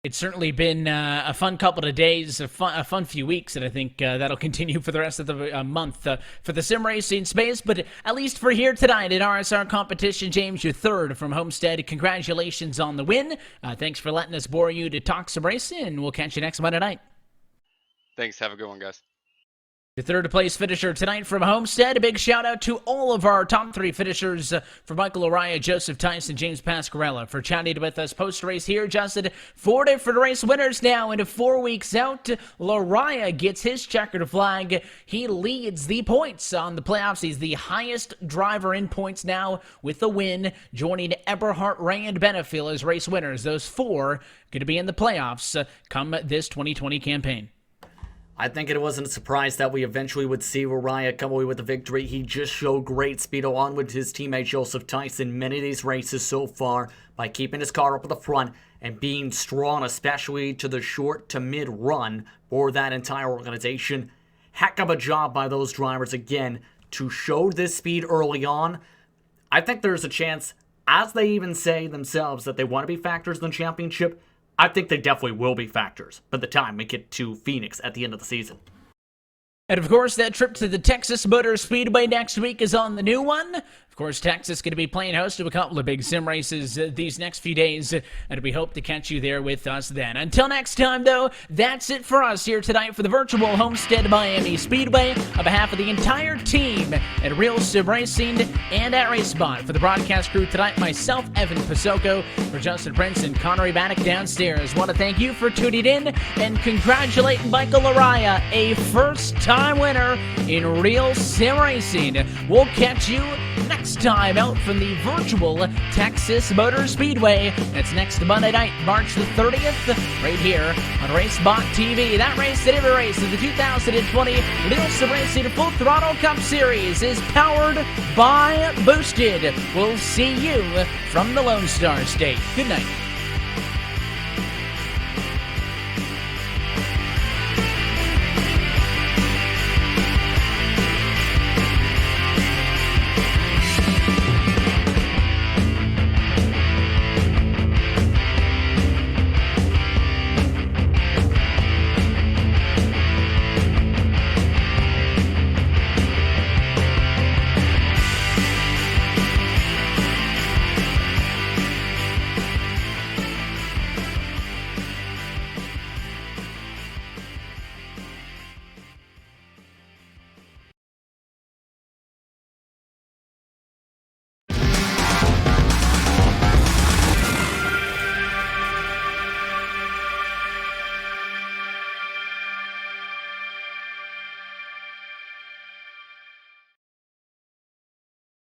It's certainly been a fun couple of days, a fun few weeks, and I think that'll continue for the rest of the month for the sim racing space. But at least for here tonight in RSR competition, James, you're third from Homestead. Congratulations on the win. Thanks for letting us bore you to talk some racing, and we'll catch you next Monday night. Thanks. Have a good one, guys. The third place finisher tonight from Homestead. A big shout out to all of our top 3 finishers for Michael Araya, Joseph Tyson, James Pasquarella for chatting with us post-race here. Justin, 4 different race winners now into 4 weeks out. Laraya gets his checkered flag. He leads the points on the playoffs. He's the highest driver in points now with the win, joining Eberhard, Ray, and Benefiel as race winners. Those 4 going to be in the playoffs come this 2020 campaign. I think it wasn't a surprise that we eventually would see Uriah come away with the victory. He just showed great speed along with his teammate Joseph Tyson many of these races so far by keeping his car up at the front and being strong, especially to the short to mid run for that entire organization. Heck of a job by those drivers again to show this speed early on. I think there's a chance, as they even say themselves, that they want to be factors in the championship. I think they definitely will be factors by the time we get to Phoenix at the end of the season. And of course, that trip to the Texas Motor Speedway next week is on the new one. Of course, Texas going to be playing host to a couple of big sim races these next few days, and we hope to catch you there with us then. Until next time, though, that's it for us here tonight for the virtual Homestead Miami Speedway. On behalf of the entire team at Real Sim Racing and at RaceSpot, for the broadcast crew tonight, myself, Evan Pasoko, for Justin Prince and Connery Bannock downstairs. Want to thank you for tuning in and congratulate Michael Araya, a first-time winner in Real Sim Racing. We'll catch you next time out from the virtual Texas Motor Speedway. That's next Monday night, March the 30th, right here on RacespotTV. That race at every race of the 2020 Real Sim Racing Full Throttle Cup Series is powered by Boosted. We'll see you from the Lone Star State. Good night.